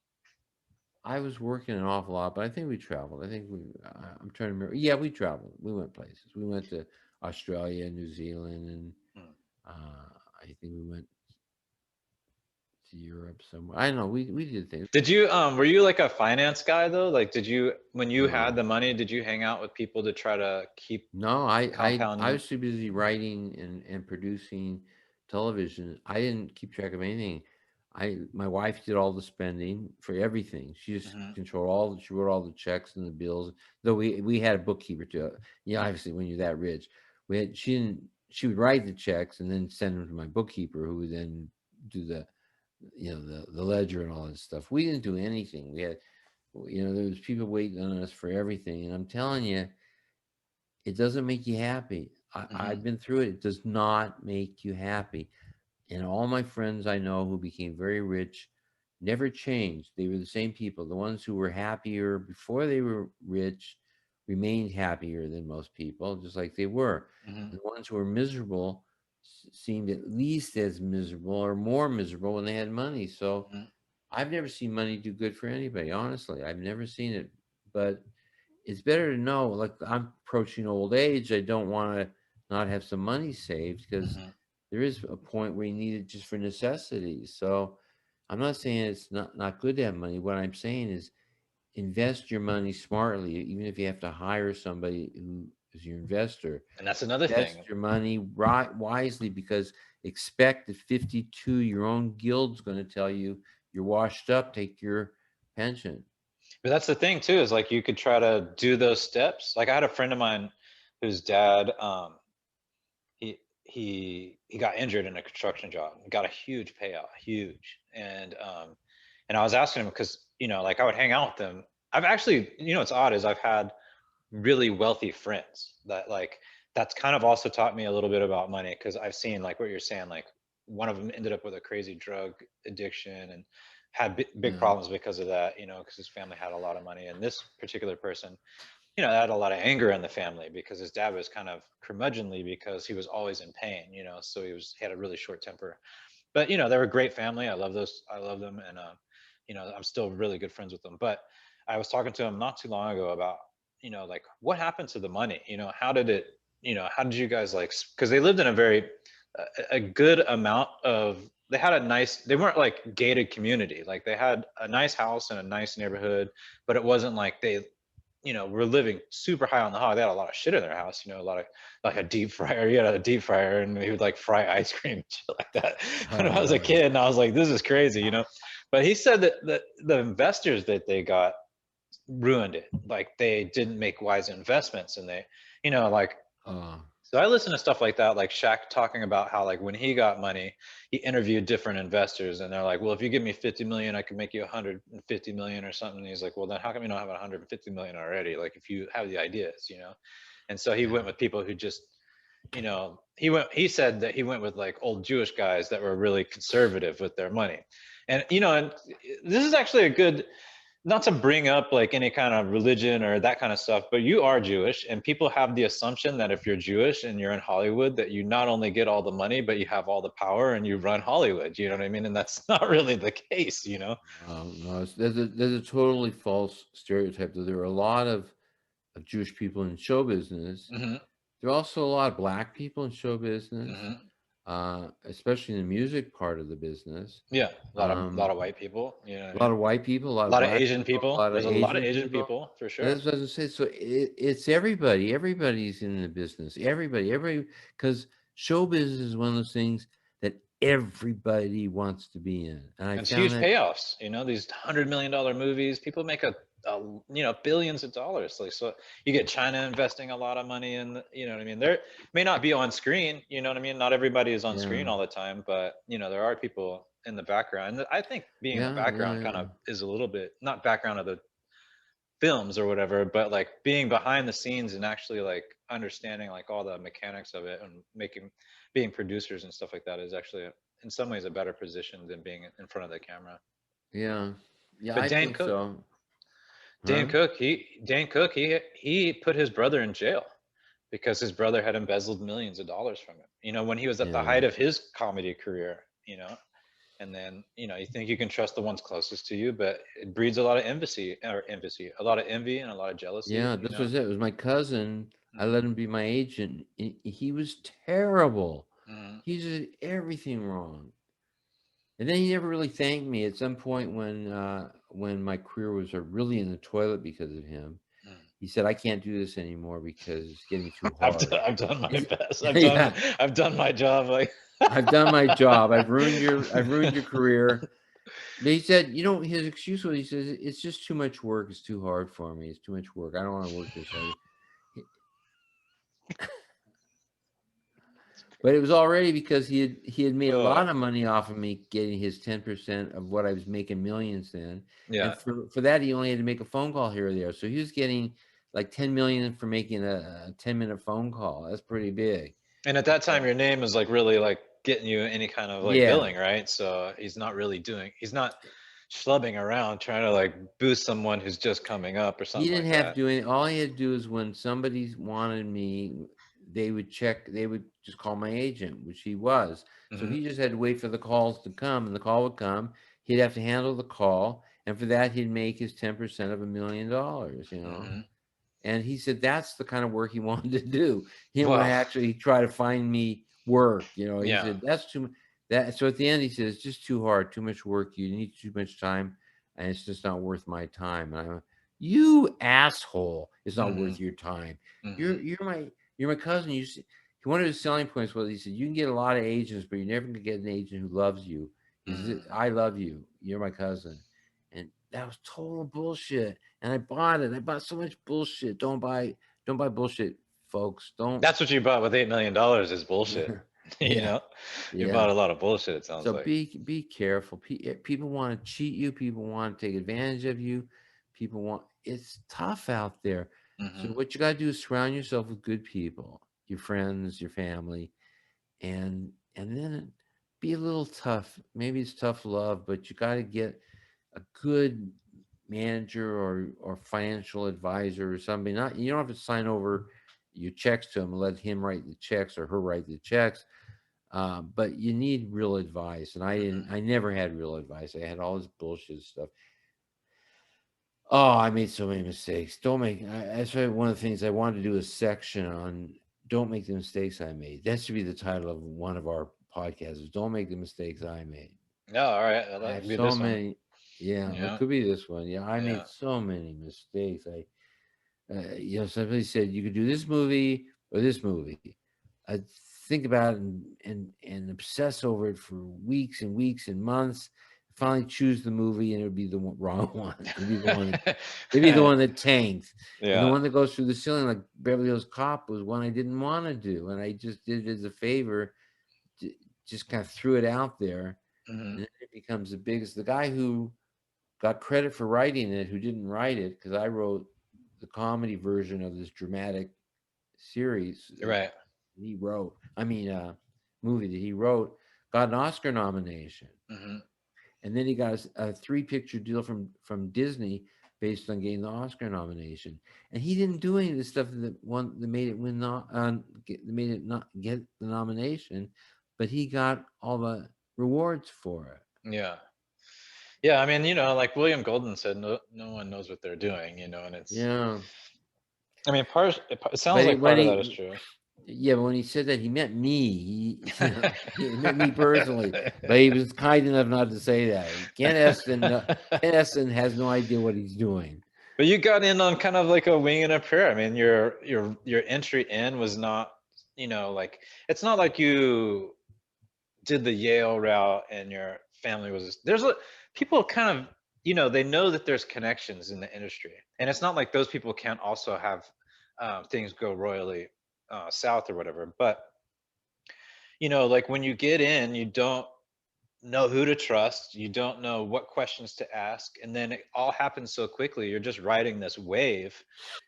I was working an awful lot, but I think we traveled. I'm trying to remember. Yeah, we traveled. We went places. We went to Australia, New Zealand, and Mm. I think we went to Europe somewhere. I don't know. We did things. Did you were you like a finance guy though? Like, did you, when you had No, the money, did you hang out with people to try to keep no. I compounding? was too busy writing and producing television. I didn't keep track of anything. My wife did all the spending for everything. She just Hmm. controlled all. She wrote all the checks and the bills. Though we had a bookkeeper too. Yeah, obviously when you're that rich, she didn't. She would write the checks and then send them to my bookkeeper, who would then do the ledger and all that stuff. We didn't do anything. There was people waiting on us for everything, and I'm telling you, it doesn't make you happy. Hmm. I've been through it. It does not make you happy. And all my friends I know who became very rich never changed. They were the same people. The ones who were happier before they were rich remained happier than most people, just like they were. Hmm. The ones who were miserable seemed at least as miserable or more miserable when they had money. So Hmm. I've never seen money do good for anybody, honestly. I've never seen it. But it's better to know, like I'm approaching old age. I don't want to not have some money saved because Hmm. there is a point where you need it just for necessities. So I'm not saying it's not good to have money. What I'm saying is invest your money smartly, even if you have to hire somebody who is your investor. And that's another thing. Invest your money wisely because expect at 52 your own guild's going to tell you you're washed up, take your pension. But that's the thing too, is like you could try to do those steps. Like I had a friend of mine whose dad, he got injured in a construction job, got a huge payout, huge. And I was asking him because, like I would hang out with them. I've actually, what's odd is I've had really wealthy friends that, like, that's kind of also taught me a little bit about money, because I've seen, like what you're saying, like one of them ended up with a crazy drug addiction and had big Yeah. problems because of that, because his family had a lot of money. And this particular person, had a lot of anger in the family because his dad was kind of curmudgeonly because he was always in pain, so he had a really short temper. But they were a great family. I love them. And I'm still really good friends with them. But I was talking to him not too long ago about, like, what happened to the money? How did you guys, like, because they lived in a very a good amount of, they weren't like gated community. Like they had a nice house in a nice neighborhood, but it wasn't like they were living super high on the hog. They had a lot of shit in their house, a lot of, like, a deep fryer. You had a deep fryer, and he would like fry ice cream and shit like that. When I was a kid, and I was like, this is crazy. But he said that the investors that they got ruined it. Like they didn't make wise investments, and they, like, Uh, so I listen to stuff like that, like Shaq talking about how, like, when he got money, he interviewed different investors, and they're like, well, if you give me 50 million, I can make you 150 million or something. And he's like, well, then how come you don't have 150 million already? Like, if you have the ideas. And so he yeah. went with people who just, he said that he went with like old Jewish guys that were really conservative with their money. And this is actually a good, not to bring up like any kind of religion or that kind of stuff, but you are Jewish, and people have the assumption that if you're Jewish and you're in Hollywood, that you not only get all the money, but you have all the power and you run Hollywood. You know what I mean? And that's not really the case, you know? No, there's a totally false stereotype. There are a lot of Jewish people in show business. Hmm. There are also a lot of black people in show business, Hmm. especially in the music part of the business. Yeah, a lot Um, of white people. You know what a I lot mean? of white people, a lot A of lot of black Asian people, a people. lot of There's a lot of Asian Asian people. people for sure. That's what I was gonna say. So it's everybody. Everybody's in the business. Everybody, because show business is one of those things that everybody wants to be in. And I And it's found huge that, payoffs. You know, these $100 million movies, people make you know, billions of dollars. Like, so you get China investing a lot of money in, you know what I mean? There may not be on screen, you know what I mean? Not everybody is on yeah, screen all the time, but you know, there are people in the background. And I think being in the background kind yeah. of is a little bit, not background of the films or whatever, but like being behind the scenes and actually like understanding like all the mechanics of it and being producers and stuff like that is actually in some ways a better position than being in front of the camera. Yeah. Yeah, But I think so. Dan Huh? Cook, he put his brother in jail because his brother had embezzled millions of dollars from him. You know, when he was at the Yeah. height of his comedy career, you know. And then, you know, you think you can trust the ones closest to you, but it breeds a lot of a lot of envy and a lot of jealousy, Yeah, you this know. was it. It was my cousin. I Hmm. let him be my agent. He was terrible. Hmm. He did everything wrong. And then he never really thanked me at some point when my career was really in the toilet because of him. He said, "I can't do this anymore because it's getting too hard." I've done my best. Yeah, I've done my job. Like, I've done my job. I've ruined your career. But he said, his excuse was, he says, it's just too much work. It's too hard for me. It's too much work. I don't want to work this hard. But it was already because he had made a uh, lot of money off of me getting his 10% of what I was making millions then. yeah. And for that, he only had to make a phone call here or there. So he was getting like 10 million for making a 10-minute phone call. That's pretty big. And at that time, your name is like really like getting you any kind of like Yeah. billing, right? So he's not schlubbing around trying to like boost someone who's just coming up or He something didn't like have to that. do anything. All he had to do is when somebody wanted me, they would just call my agent, which he was. So Hmm. he just had to wait for the calls to come, and the call would come. He'd have to handle the call, and for that, he'd make his 10% of $1 million. Hmm. And he said that's the kind of work he wanted to do. He didn't want to Well, actually try to find me work. He yeah. said that's too much. So at the end, he said it's just too hard, too much work. You need too much time, and it's just not worth my time. And I went, you asshole! It's not Hmm. worth your time. Hmm. You're my cousin. One of his selling points was he said you can get a lot of agents, but you're never gonna get an agent who loves you. He said Hmm. I love you. You're my cousin, and that was total bullshit. And I bought it. I bought so much bullshit. Don't buy bullshit, folks. Don't. That's what you bought with $8 million is bullshit. You Yeah, know, you yeah. bought a lot of bullshit. It sounds So like. be careful. People want to cheat you. People want to take advantage of you. It's tough out there. So Hmm. what you got to do is surround yourself with good people, your friends, your family, and then be a little tough. Maybe it's tough love, but you got to get a good manager or financial advisor or somebody. Not You don't have to sign over your checks to him and let him write the checks or her write the checks. But you need real advice, and I Hmm. didn't. I never had real advice. I had all this bullshit stuff. Oh, I made so many mistakes. Don't make. That's why one of the things I wanted to do a section on. Don't make the mistakes I made. That should be the title of one of our podcasts. Is Don't make the mistakes I made. No, all right. I That have could be so this one. many. Yeah, it Yeah. could be this one. Yeah, I Yeah. made so many mistakes. Somebody said you could do this movie or this movie. I think about it and obsess over it for weeks and weeks and months. Finally, choose the movie, and it would be the wrong one. It'd be the one. It'd be the one that tanked, and the Yeah. one that goes through the ceiling, like Beverly Hills Cop, was one I didn't want to do, and I just did it as a favor. Just kind of threw it out there, Hmm. and then it becomes the biggest. The guy who got credit for writing it, who didn't write it, because I wrote the comedy version of this dramatic series Right. he wrote. I mean, movie that he wrote, got an Oscar nomination, Hmm. and then he got a 3-picture deal from Disney based on getting the Oscar nomination. And he didn't do any of the stuff that made it win, that made it not get the nomination, but he got all the rewards for it. Yeah. Yeah, I mean, like William Golden said, no one knows what they're doing, and it's, Yeah. I mean, it sounds But like part of that is true. yeah, but when he said that, he meant me. He meant me personally. But he was kind enough not to say that. Ken Eston has no idea what he's doing. But you got in on kind of like a wing and a prayer. I mean, your entry in was not, like, it's not like you did the Yale route and your family was, people kind of, they know that there's connections in the industry, and it's not like those people can't also have things go royally south or whatever. But like when you get in, you don't know who to trust, you don't know what questions to ask, and then it all happens so quickly. You're just riding this wave,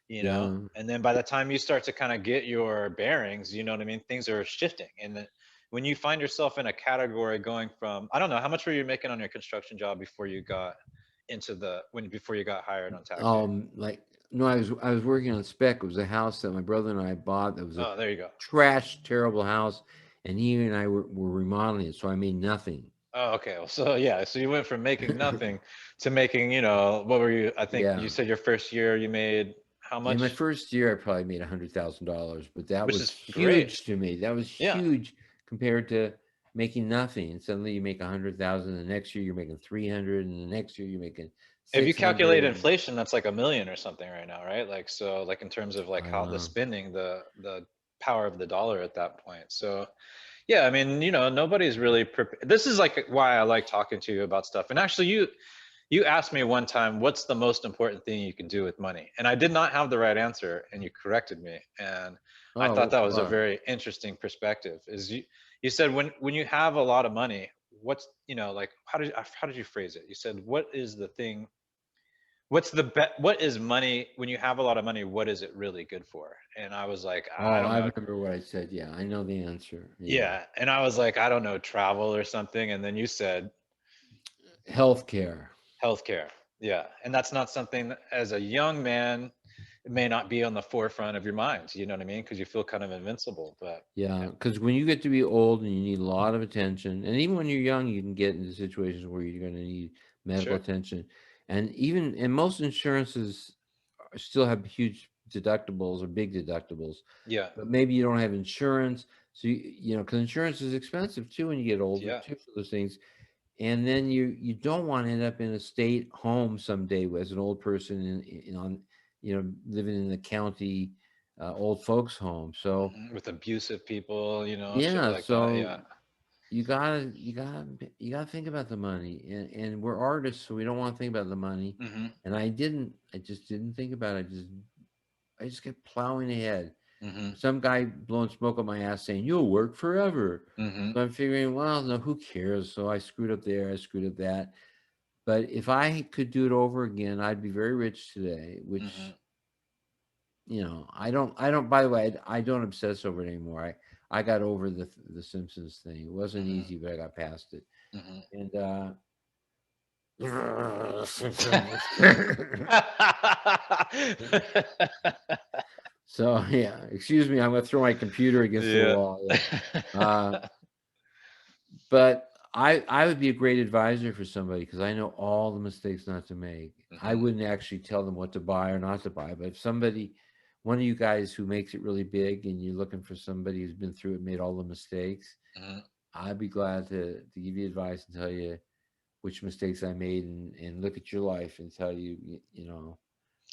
Yeah. and then by the time you start to kind of get your bearings, you know what I mean, things are shifting. And then when you find yourself in a category going from, I don't know, how much were you making on your construction job before you got before you got hired on taxi? Like, no, I was working on spec. It was a house that my brother and I bought. That was a Oh, there you go. trash, terrible house, and he and I were remodeling it. So I made nothing. Oh, okay. Well, so yeah, so you went from making nothing to making, what were you, I think you Yeah. said your first year you made how In my much? first year, I probably made $100,000, but that Which was is great. huge to me. That was Yeah. huge compared to making nothing. And suddenly you make 100,000. The next year you're making 300, and the next year you're making If you calculate 600. inflation, that's like 1 million or something right now, right? Like, so like in terms of like I how the know. spending, the power of the dollar at that point. So yeah, I mean, nobody's really prepared. This is like why I like talking to you about stuff. And actually, you asked me one time, what's the most important thing you can do with money? And I did not have the right answer, and you corrected me. And I thought Oh, that was a what? very interesting perspective. Is you said when you have a lot of money, what's, like, how did you phrase it? You said, what is the thing? What is money when you have a lot of money? What is it really good for? And I was like, I Oh, don't I know. remember what I said. Yeah, I know the answer. Yeah. Yeah. And I was like, I don't know, travel or something. And then you said Healthcare. healthcare. Yeah. And that's not something that, as a young man, it may not be on the forefront of your mind. You know what I mean? Because you feel kind of invincible. But yeah, Yeah, because when you get to be old and you need a lot of attention, and even when you're young, you can get into situations where you're going to need medical sure. attention. And most insurances still have huge deductibles or big deductibles, Yeah. but maybe you don't have insurance. So, because insurance is expensive too when you get older Yeah. too for those things. And then you don't want to end up in a state home someday as an old person living in the county old folks home. So With abusive people, shit yeah, like that. so Yeah. you gotta think about the money, and we're artists, so we don't want to think about the money. Hmm. And I just didn't think about it. I just kept plowing ahead. Hmm. Some guy blowing smoke up my ass saying you'll work forever. Hmm. So I'm figuring, well, no, who cares? So I screwed up there, I screwed up that. But if I could do it over again, I'd be very rich today, Hmm. which I don't by the way, I don't obsess over it anymore. I got over the Simpsons thing. It wasn't Hmm. easy, but I got past it. Hmm. And so yeah, excuse me, I'm gonna throw my computer against the Yeah. wall. Yeah. But I would be a great advisor for somebody because I know all the mistakes not to make. I Hmm. wouldn't actually tell them what to buy or not to buy, but if one of you guys who makes it really big and you're looking for somebody who's been through it, made all the mistakes, Hmm. I'd be glad to give you advice and tell you which mistakes I made and look at your life and tell you,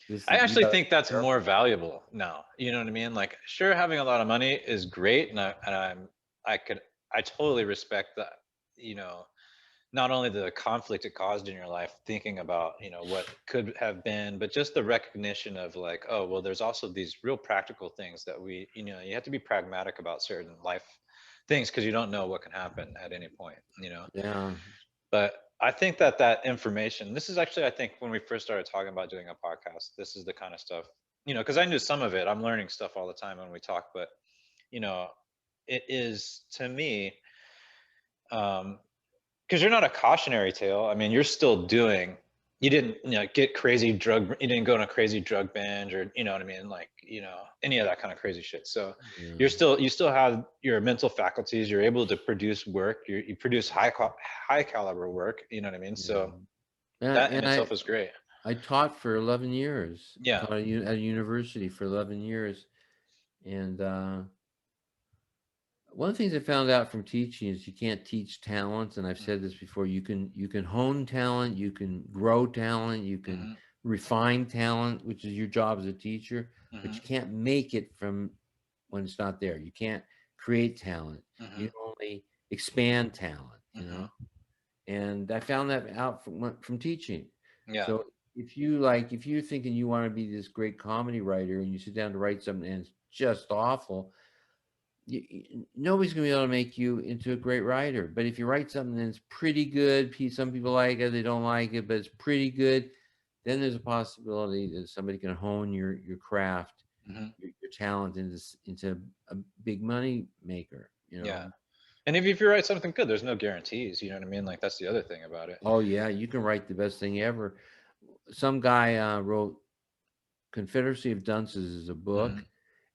this I you actually got to think that's be careful. more valuable now. You know what I mean? Like, sure, having a lot of money is great, I could, I totally respect that. You know, not only the conflict it caused in your life, thinking about, what could have been, but just the recognition of like, oh, well, there's also these real practical things that you have to be pragmatic about certain life things because you don't know what can happen at any point. Yeah. But I think that information, this is actually, I think when we first started talking about doing a podcast, this is the kind of stuff, because I knew some of it. I'm learning stuff all the time when we talk, but, you know, it is to me, because you're not a cautionary tale. I mean, you're still doing, you didn't, get crazy you didn't go on a crazy drug binge, or, you know what I mean? Like, any of that kind of crazy shit. So Yeah. you still have your mental faculties. You're able to produce work. You produce high caliber work. You know what I mean? Yeah. So that in And itself is great. I taught for 11 years, Yeah. taught at a university for 11 years. And one of the things I found out from teaching is you can't teach talents. And I've said this before, you can hone talent, you can grow talent, you can Mm-hmm. refine talent, which is your job as a teacher, but Mm-hmm. you can't make it from when it's not there. You can't create talent. Mm-hmm. You can only expand talent, Mm-hmm. And I found that out from teaching. Yeah. So if you're thinking you want to be this great comedy writer and you sit down to write something and it's just awful, nobody's gonna be able to make you into a great writer. But if you write something that's pretty good, some people like it, they don't like it, but it's pretty good, then there's a possibility that somebody can hone your craft, Mm-hmm. your talent into a big money maker. Yeah. And if you write something good, there's no guarantees. You know what I mean? Like, that's the other thing about it. Oh yeah, you can write the best thing ever. Some guy wrote Confederacy of Dunces is a Mm-hmm. book,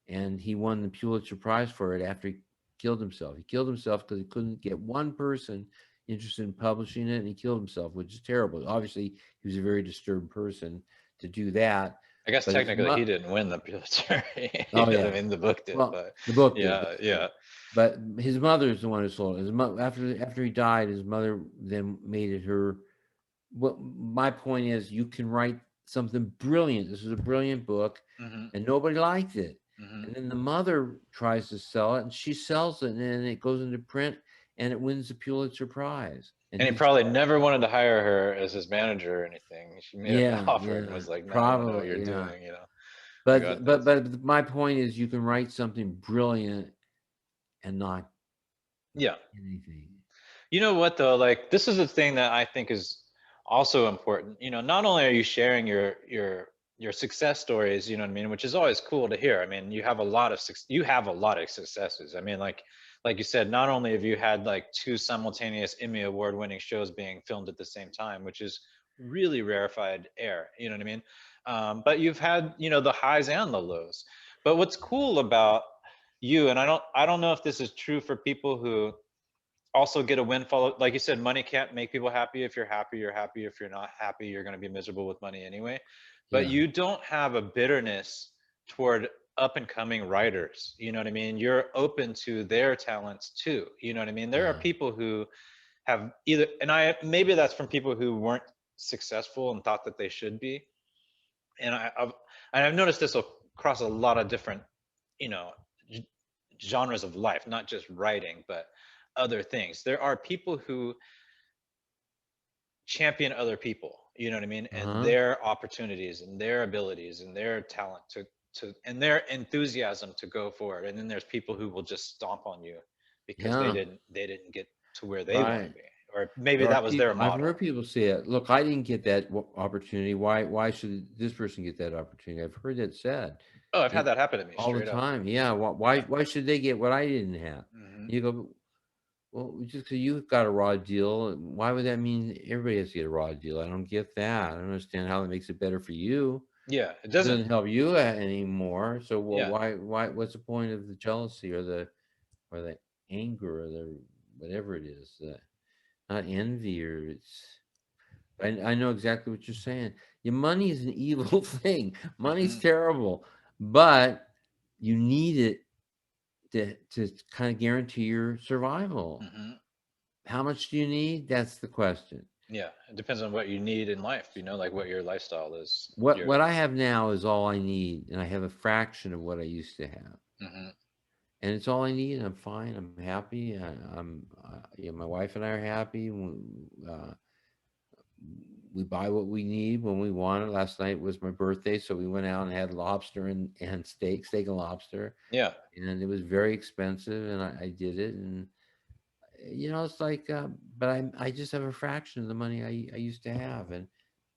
and he won the Pulitzer Prize for it after he killed himself. He killed himself because he couldn't get one person interested in publishing it, and he killed himself, which is terrible. Obviously, he was a very disturbed person to do that. I guess But his technically he didn't win the Pulitzer. You oh know what I yeah, mean? The book did, well but the book did, yeah, yeah. but his mother is the one who sold it. After he died, his mother then made it her. What my point is, you can write something brilliant. This is a brilliant book, Mm-hmm. and nobody liked it. Mm-hmm. And then the mother tries to sell it, and she sells it, and then it goes into print, and it wins the Pulitzer Prize. And And he he's probably never wanted to hire her as his manager or anything. She made him an yeah, offer and yeah, was like, "No, I don't know what you're probably yeah. doing. I got But this." my point is, you can write something brilliant and not Yeah. anything. You know what though? Like, this is the thing that I think is also important. Not only are you sharing your success stories, you know what I mean, which is always cool to hear. I mean, you have a lot of successes. I mean, like you said, not only have you had like two simultaneous Emmy award winning shows being filmed at the same time, which is really rarefied air. You know what I mean? But you've had, the highs and the lows. But what's cool about you, and I don't know if this is true for people who also get a windfall. Like you said, money can't make people happy. If you're happy, you're happy. If you're not happy, you're going to be miserable with money anyway. But Yeah. you don't have a bitterness toward up and coming writers. You know what I mean? You're open to their talents too. You know what I mean? There are Yeah. people who have either, and I maybe that's from people who weren't successful and thought that they should be. And I've noticed this across a lot of different, you know genres of life, not just writing, but other things. There are people who champion other people, you know what I mean, and Uh-huh. their opportunities and their abilities and their talent to and their enthusiasm to go forward. And then there's people who will just stomp on you because they Yeah. didn't get to where they want to Right. be, or maybe There are that was their people I've model. heard people say it. Look, I didn't get that opportunity. Why should this person get that opportunity? I've heard that said Oh, I've had and that happen to me all the straight up. time. Yeah. Yeah. Why should they get what I didn't have? Hmm. You go, well, just because you got a raw deal, why would that mean everybody has to get a raw deal? I don't get that. I don't understand how that makes it better for you. Yeah, it It doesn't. doesn't help you anymore. So, well, Yeah. what's the point of the jealousy or the anger or the whatever it is? Not envy or it's. I know exactly what you're saying. Your money is an evil thing. Money's Hmm. terrible, but you need it to kind of guarantee your survival. Hmm. How much do you need? That's the question. Yeah, it depends on what you need in life, like what your lifestyle is. What I have now is all I need, and I have a fraction of what I used to have, Hmm. and it's all I need. And I'm fine. I'm happy. My wife and I are happy. We buy what we need when we want it. Last night was my birthday, so we went out and had lobster and steak and lobster, Yeah. and it was very expensive, and I did it, and it's like, but I just have a fraction of the money I used to have, and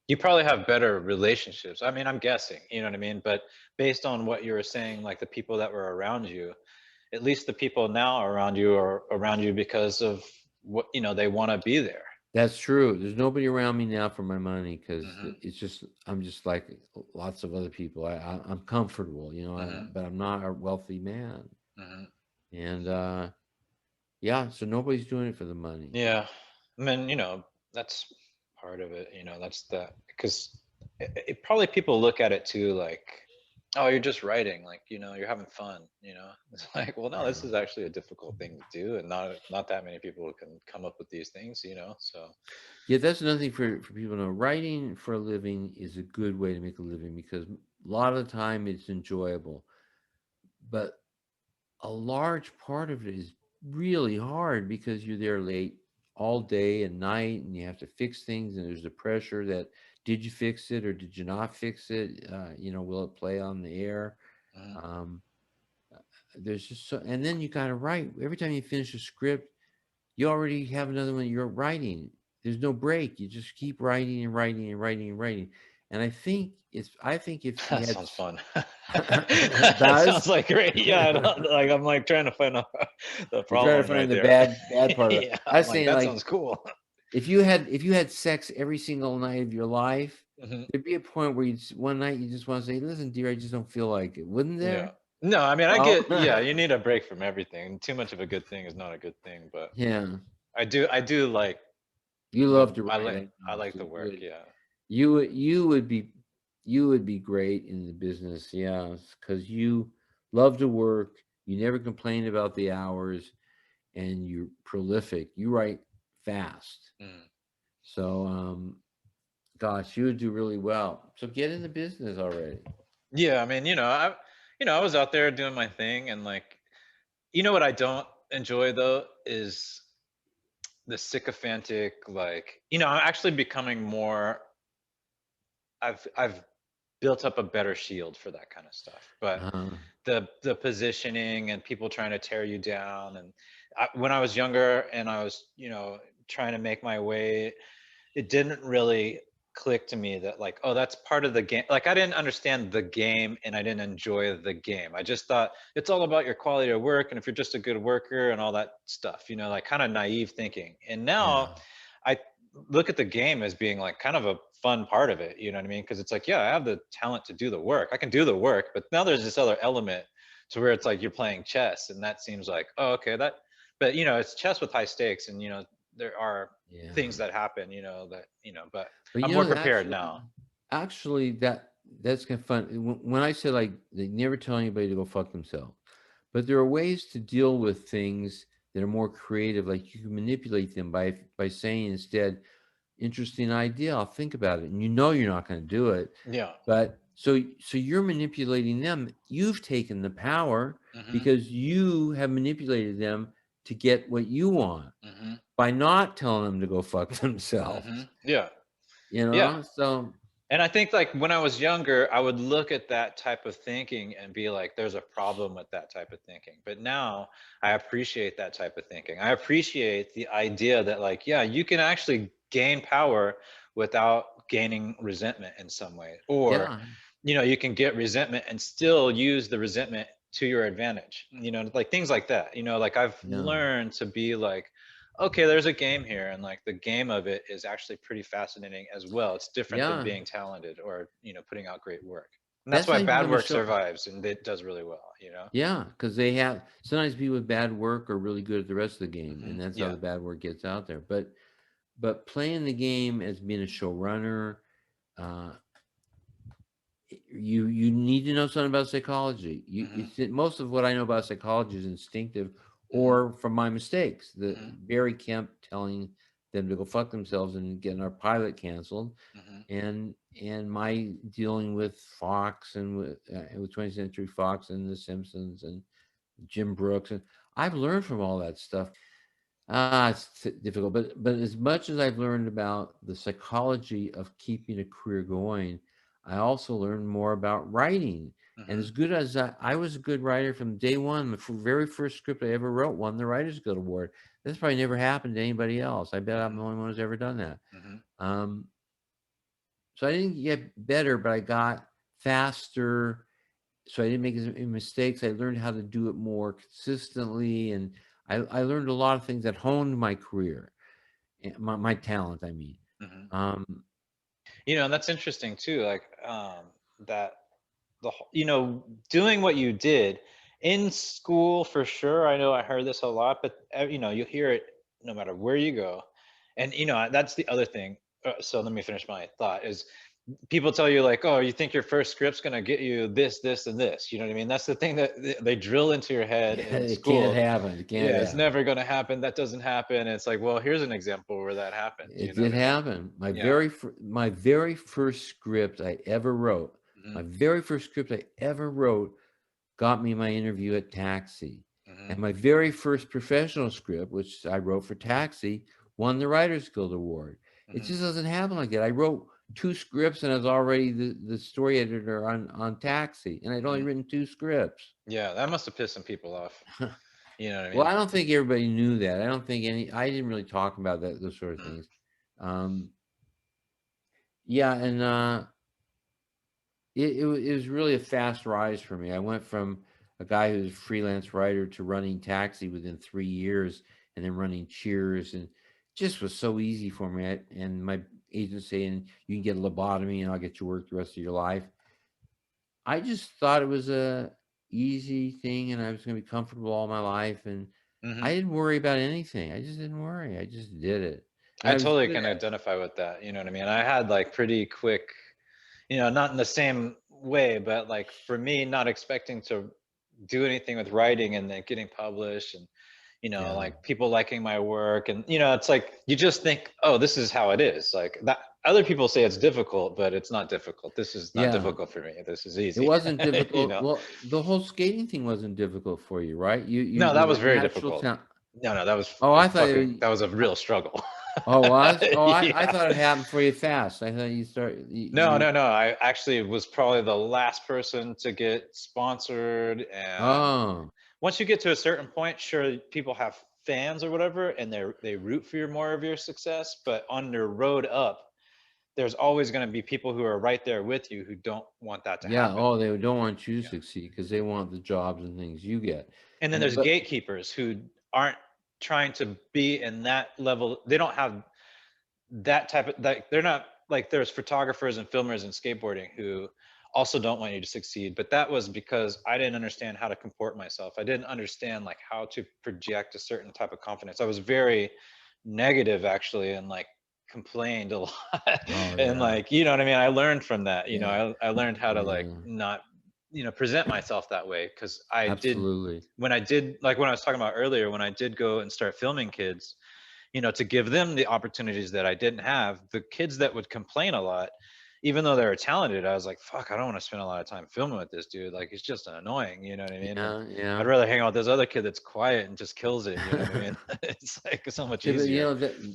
You probably have better relationships. I mean, I'm guessing, you know what I mean? But based on what you were saying, like the people that were around you, at least the people now around you are around you because of what, they want to be there. That's true. There's nobody around me now for my money because Hmm. it's just I'm just like lots of other people. I'm comfortable, Hmm. but I'm not a wealthy man. Hmm. And yeah, so nobody's doing it for the money. Yeah, I mean, that's part of it. That's the because probably people look at it too, like, oh, you're just writing, like, you're having fun. It's like, well, no, this Yeah. is actually a difficult thing to do, and not that many people can come up with these things. So Yeah, that's another thing for people to know. Writing for a living is a good way to make a living because a lot of the time it's enjoyable. But a large part of it is really hard because you're there late all day and night and you have to fix things and there's the pressure that did you fix it or did you not fix it? Will it play on the air? mhm. Um, there's just so, and then you got to write every time you finish a script, you already have another one you're writing. There's no break. You just keep writing and writing and writing and writing. And I think if you That had, sounds fun. it That sounds does. like great. Yeah, like I'm like trying to find out the You're trying to problem find right the there. bad part of it. Yeah, I I'm was like saying that like sounds cool. if you had sex every single night of your life, Hmm. there'd be a point where one night you just want to say, "Listen, dear, I just don't feel like it." Wouldn't Yeah. there? No, I mean, I Well, get, yeah, you need a break from everything. Too much of a good thing is not a good thing, but yeah, I do like you the love to I write. like I I know, like so the you work, would yeah. you would be great in the business, yeah, because you love to work. You never complain about the hours, and you're prolific. You write fast, Mm. so gosh, you would do really well. So get in the business already. Yeah, I mean, I was out there doing my thing, and like, what I don't enjoy though is the sycophantic, like, I'm actually becoming more. I've built up a better shield for that kind of stuff, but Uh, the positioning and people trying to tear you down, and when I was younger and I was, trying to make my way, it didn't really click to me that, like, oh, that's part of the game. Like, I didn't understand the game and I didn't enjoy the game. I just thought it's all about your quality of work and if you're just a good worker and all that stuff, like kind of naive thinking. And yeah, now I look at the game as being like kind of a fun part of it, you know what I mean? Because it's like, yeah, I have the talent to do the work, I can do the work, but now there's this other element to where it's like you're playing chess, and that seems like, oh, okay, but it's chess with high stakes, and there are yeah. things that happen, that, but But I'm more prepared actually, now. that's kind of fun. When I say like they never tell anybody to go fuck themselves, but there are ways to deal with things that are more creative. Like you can manipulate them by saying instead, "Interesting idea. I'll think about it." And you're not going to do it, Yeah. but so you're manipulating them. You've taken the power Hmm. because you have manipulated them to get what you want Hmm. by not telling them to go fuck Hmm. themselves. Yeah. Yeah. So And I think, like, when I was younger, I would look at that type of thinking and be like, there's a problem with that type of thinking. But now I appreciate that type of thinking. I appreciate the idea that, like, yeah, you can actually gain power without gaining resentment in some way. Or, yeah, you can get resentment and still use the resentment to your advantage. Like things like that. Like, I've yeah, learned to be like, okay, there's a game here, and like the game of it is actually pretty fascinating as well. It's different than yeah. being talented or putting out great work, and that's That's why how you bad become a work show. survives and it does really well. Yeah, because they have sometimes people with bad work are really good at the rest of the game, Hmm. and that's how Yeah. the bad work gets out there. But playing the game as being a showrunner, uh, you need to know something about psychology. Hmm. Most of what I know about psychology is instinctive Hmm. or from my mistakes. The Hmm. Barry Kemp telling them to go fuck themselves and getting our pilot canceled, Hmm. and my dealing with Fox and with 20th Century Fox and The Simpsons and Jim Brooks, and I've learned from all that stuff. It's difficult, but as much as I've learned about the psychology of keeping a career going, I also learned more about writing. And Hmm. as good as I was a good writer from day one, the very first script I ever wrote won the Writers Guild Award. This probably never happened to anybody else. I bet I'm Hmm. the only one who's ever done that. Hmm. Um, so I didn't get better, but I got faster. So I didn't make as many mistakes. I learned how to do it more consistently, and I learned a lot of things that honed my career. my talent, I mean. Hmm. Um, You know, and that's interesting too. Like that you know, doing what you did in school for sure. I know I heard this a lot, but you know, you hear it no matter where you go. And you know, that's the other thing. So let me finish my thought. Is people tell you like, oh, you think your first script's gonna get you this, this, and this. You know what I mean? That's the thing that they drill into your head in it can't school. happen. It can't Yeah, it's happen. never gonna happen. That doesn't happen. And it's like, well, here's an example where that happened. You It know what did I mean? happen. Yeah. My very first script I ever wrote, Hmm. my very first script I ever wrote got me my interview at Taxi. Hmm. And my very first professional script, which I wrote for Taxi, won the Writers Guild Award. It Hmm. just doesn't happen like that. I wrote 2 scripts and I was already the story editor on Taxi, and I'd only Hmm. written 2 scripts. Yeah, that must have pissed some people off. You know what I Well, mean? I don't think everybody knew that. I don't think I didn't really talk about that, those sort of Mm. things. Yeah, and it was really a fast rise for me. I went from a guy who was a freelance writer to running Taxi within 3 years, and then running Cheers, and just was so easy for me. And my agent saying you can get a lobotomy and I'll get you work the rest of your life. I just thought it was a easy thing, and I was going to be comfortable all my life, and I Hmm. didn't worry about anything. I just didn't worry. I just did it, and I I was totally good can at it. identify with that. You know what I mean? I had like pretty quick, you know, not in the same way, but like for me, not expecting to do anything with writing and then getting published and, you know, Yeah, like people liking my work. And, you know, it's like you just think, oh, this is how it is. Like that other people say it's difficult, but it's not difficult. This is not yeah. difficult for me. This is It easy, wasn't you difficult. know? Well, the whole skating thing wasn't difficult for you, right? You No, was that was it very natural difficult. talent? No, no, that was Oh, I thought fucking, it, that was a real struggle. oh, was? Oh, I Yeah. thought it happened for you fast. I thought No, you no, no. I actually was probably the last person to get sponsored. And oh, once you get to a certain point, sure, people have fans or whatever, and they root for your more of your success. But on their road up, there's always going to be people who are right there with you who don't want that to yeah, happen. oh, they don't want you to Yeah. succeed because they want the jobs and things you get. And then And there's but gatekeepers who aren't trying to be in that level. They don't have that type of like they're not like there's photographers and filmers in skateboarding who also don't want you to succeed, but that was because I didn't understand how to comport myself. I didn't understand like how to project a certain type of confidence. I was very negative actually, and like complained a lot. oh And yeah, like, you know what I mean, I learned from that. You know, yeah, I learned how to like yeah, not, you know, present myself that way because I did absolutely. when I did like when I was talking about earlier, when I did go and start filming kids, you know, to give them the opportunities that I didn't have. The kids that would complain a lot, even though they were talented, I was like, fuck, I don't want to spend a lot of time filming with this dude. Like, he's just annoying, you know what I mean? And Yeah, I'd yeah. rather hang out with this other kid that's quiet and just kills it, you know what I mean? It's like so much Yeah, but easier.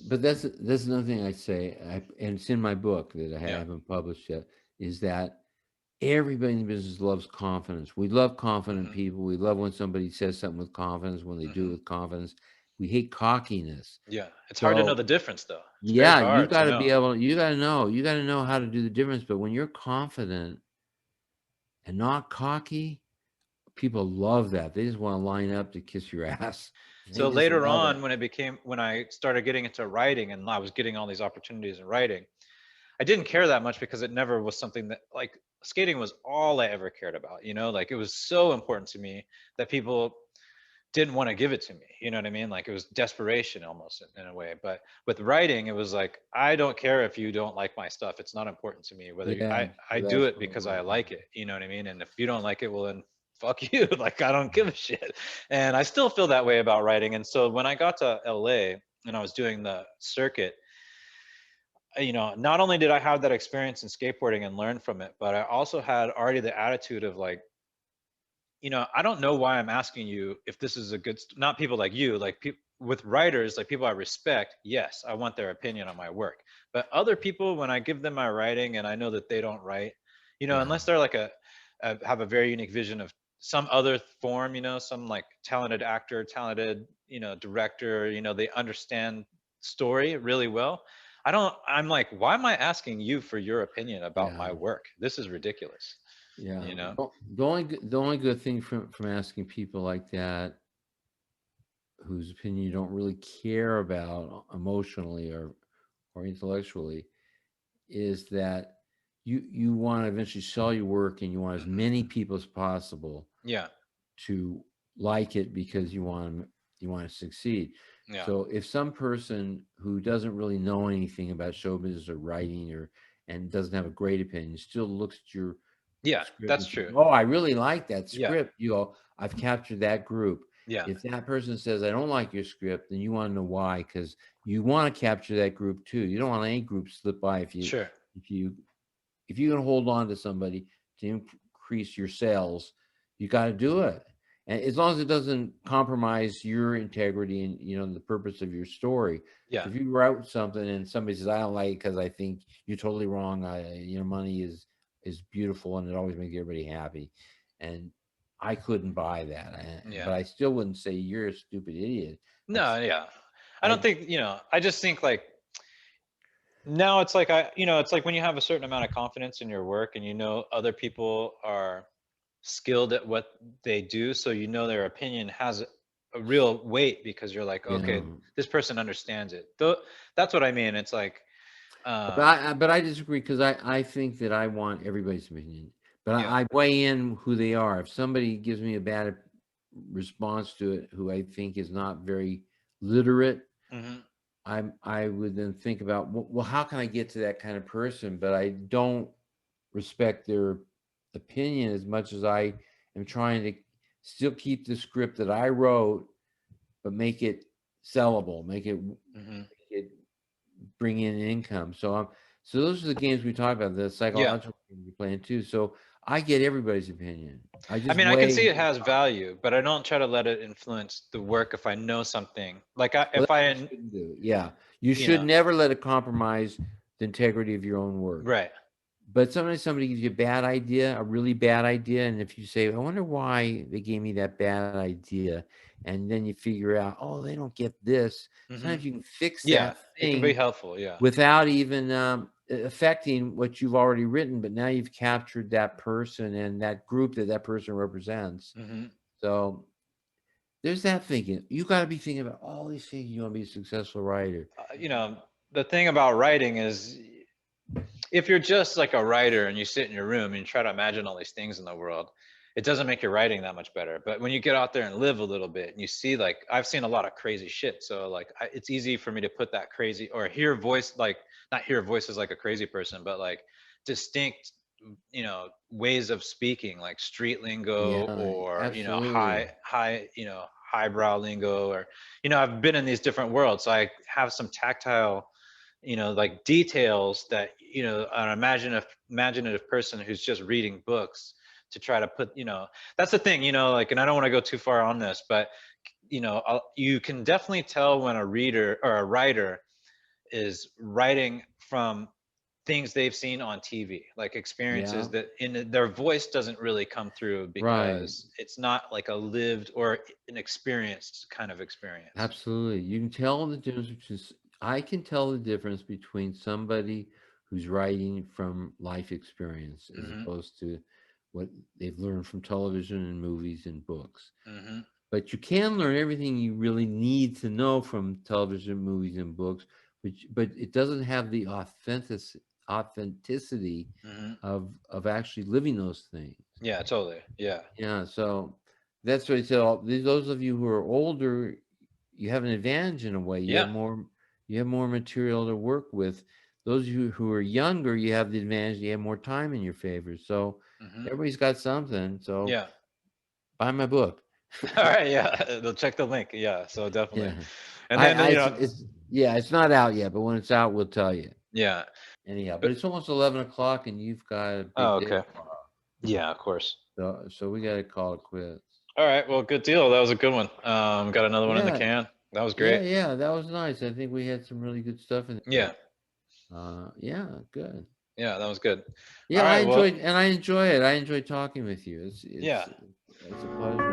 but that's another thing I say, and it's in my book that I Yeah. haven't published yet, is that everybody in the business loves confidence. We love confident Hmm. people. We love when somebody says something with confidence, when they do it Hmm. with confidence. We hate cockiness. Yeah. It's hard to know So the difference though. It's very yeah, hard to know. you got to know how to do the difference. But when you're confident and not cocky, people love that. They just want to line up to kiss your ass. They So just later love on, it. when I started getting into writing and I was getting all these opportunities in writing, I didn't care that much because it never was something that like skating was all I ever cared about, you know, like it was so important to me that people didn't want to give it to me. You know what I mean? Like it was desperation almost in a way. But with writing, it was like, I don't care if you don't like my stuff. It's not important to me whether Yeah, I that's do it absolutely because I right. like it. You know what I mean? And if you don't like it, well then fuck you. Like I don't give a shit. And I still feel that way about writing. And so when I got to LA and I was doing the circuit, you know, not only did I have that experience in skateboarding and learn from it, but I also had already the attitude of like, you know, I don't know why I'm asking you if this is a good, not people like you, like people with writers, like people I respect. Yes, I want their opinion on my work. But other people, when I give them my writing and I know that they don't write, you know, Yeah. unless they're like have a very unique vision of some other form, you know, some like talented actor, talented, you know, director, you know, they understand story really well. I'm like, why am I asking you for your opinion about Yeah. my work? This is ridiculous, Yeah. you know? The only good thing from asking people like that whose opinion you don't really care about emotionally or intellectually, is that you want to eventually sell your work, and you want as many people as possible Yeah. to like it because you want to succeed. Yeah. So if some person who doesn't really know anything about show business or writing and doesn't have a great opinion still looks at your Yeah, script and that's says, true. "Oh, I really like that Yeah. script," you go, "I've captured that group." Yeah. If that person says, "I don't like your script," then you want to know why, because you want to capture that group too. You don't want any group slip by. Sure. If you if you can hold on to somebody to increase your sales, you got to do it. And as long as it doesn't compromise your integrity and the purpose of your story. Yeah. If you write something and somebody says, "I don't like it because I think you're totally wrong. Money is beautiful and it always makes everybody happy," and I couldn't buy that. Yeah. But I still wouldn't say you're a stupid idiot. No, yeah. I I don't think, I just think like now it's like it's like when you have a certain amount of confidence in your work and other people are skilled at what they do, so their opinion has a real weight because you're like, you okay, know. this person understands it. Though that's what I mean. It's like But I disagree, because I think that I want everybody's opinion, but yeah. I weigh in who they are. If somebody gives me a bad response to it, who I think is not very literate, Hmm. I would then think about, well, how can I get to that kind of person? But I don't respect their opinion as much as I am trying to still keep the script that I wrote, but make it sellable, Hmm. make it bring in income. So those are the games we talk about, the Yeah. psychological games you're playing too. So I get everybody's opinion. I I just mean, I can see weigh. it has value, but I don't try to let it influence the work if I know something. Like Well, if that's what you I, shouldn't do. Yeah, you you should know, never let it compromise the integrity of your own work. right. But sometimes somebody gives you a bad idea, a really bad idea, and if you say, "I wonder why they gave me that bad idea," and then you figure out, "Oh, they don't get this." Hmm. Sometimes you can fix Yeah, that it can be thing helpful. Yeah. without even affecting what you've already written, but now you've captured that person and that group that person represents. Hmm. So there's that thinking. You got to be thinking about all these things. You want to be a successful writer. The thing about writing is, if you're just like a writer and you sit in your room and you try to imagine all these things in the world, it doesn't make your writing that much better. But when you get out there and live a little bit and you see, like, I've seen a lot of crazy shit. So like, it's easy for me to put that crazy or hear voice, like not hear voices like a crazy person, but like distinct, ways of speaking, like street lingo Yeah, or, absolutely. highbrow lingo, or, I've been in these different worlds. So I have some tactile, like details that, an imaginative person who's just reading books to try to put, that's the thing, like, and I don't want to go too far on this, but, you can definitely tell when a reader or a writer is writing from things they've seen on TV, like experiences Yeah, that in their voice doesn't really come through right. because it's not like a lived or an experienced kind of experience. Absolutely. You can tell the difference between, I can tell the difference between somebody who's writing from life experience as Hmm. opposed to what they've learned from television and movies and books. Hmm. But you can learn everything you really need to know from television, movies, and books, but it doesn't have the authenticity Hmm. of actually living those things. Yeah, totally. Yeah. Yeah, so that's what I said. Those of you who are older, you have an advantage in a way. Yeah. You have more material to work with. Those of you who are younger, you have the advantage. You have more time in your favor. So Hmm. everybody's got something. So Yeah. buy my book. All right. Yeah. They'll check the link. Yeah. So definitely. Yeah, And then, it's yeah, it's not out yet, but when it's out, we'll tell you. yeah. Anyhow, but But, it's almost 11 o'clock, and you've got a oh, big day okay. tomorrow. Yeah, of course. So we got to call it quits. All right. Well, good deal. That was a good one. Got another one in the Yeah, can. That was great. yeah, that was nice. I think we had some really good stuff in Yeah. there. Yeah, good. Yeah, that was good. All Yeah, right. Well, I enjoy it. I enjoy talking with you. yeah. It's a pleasure.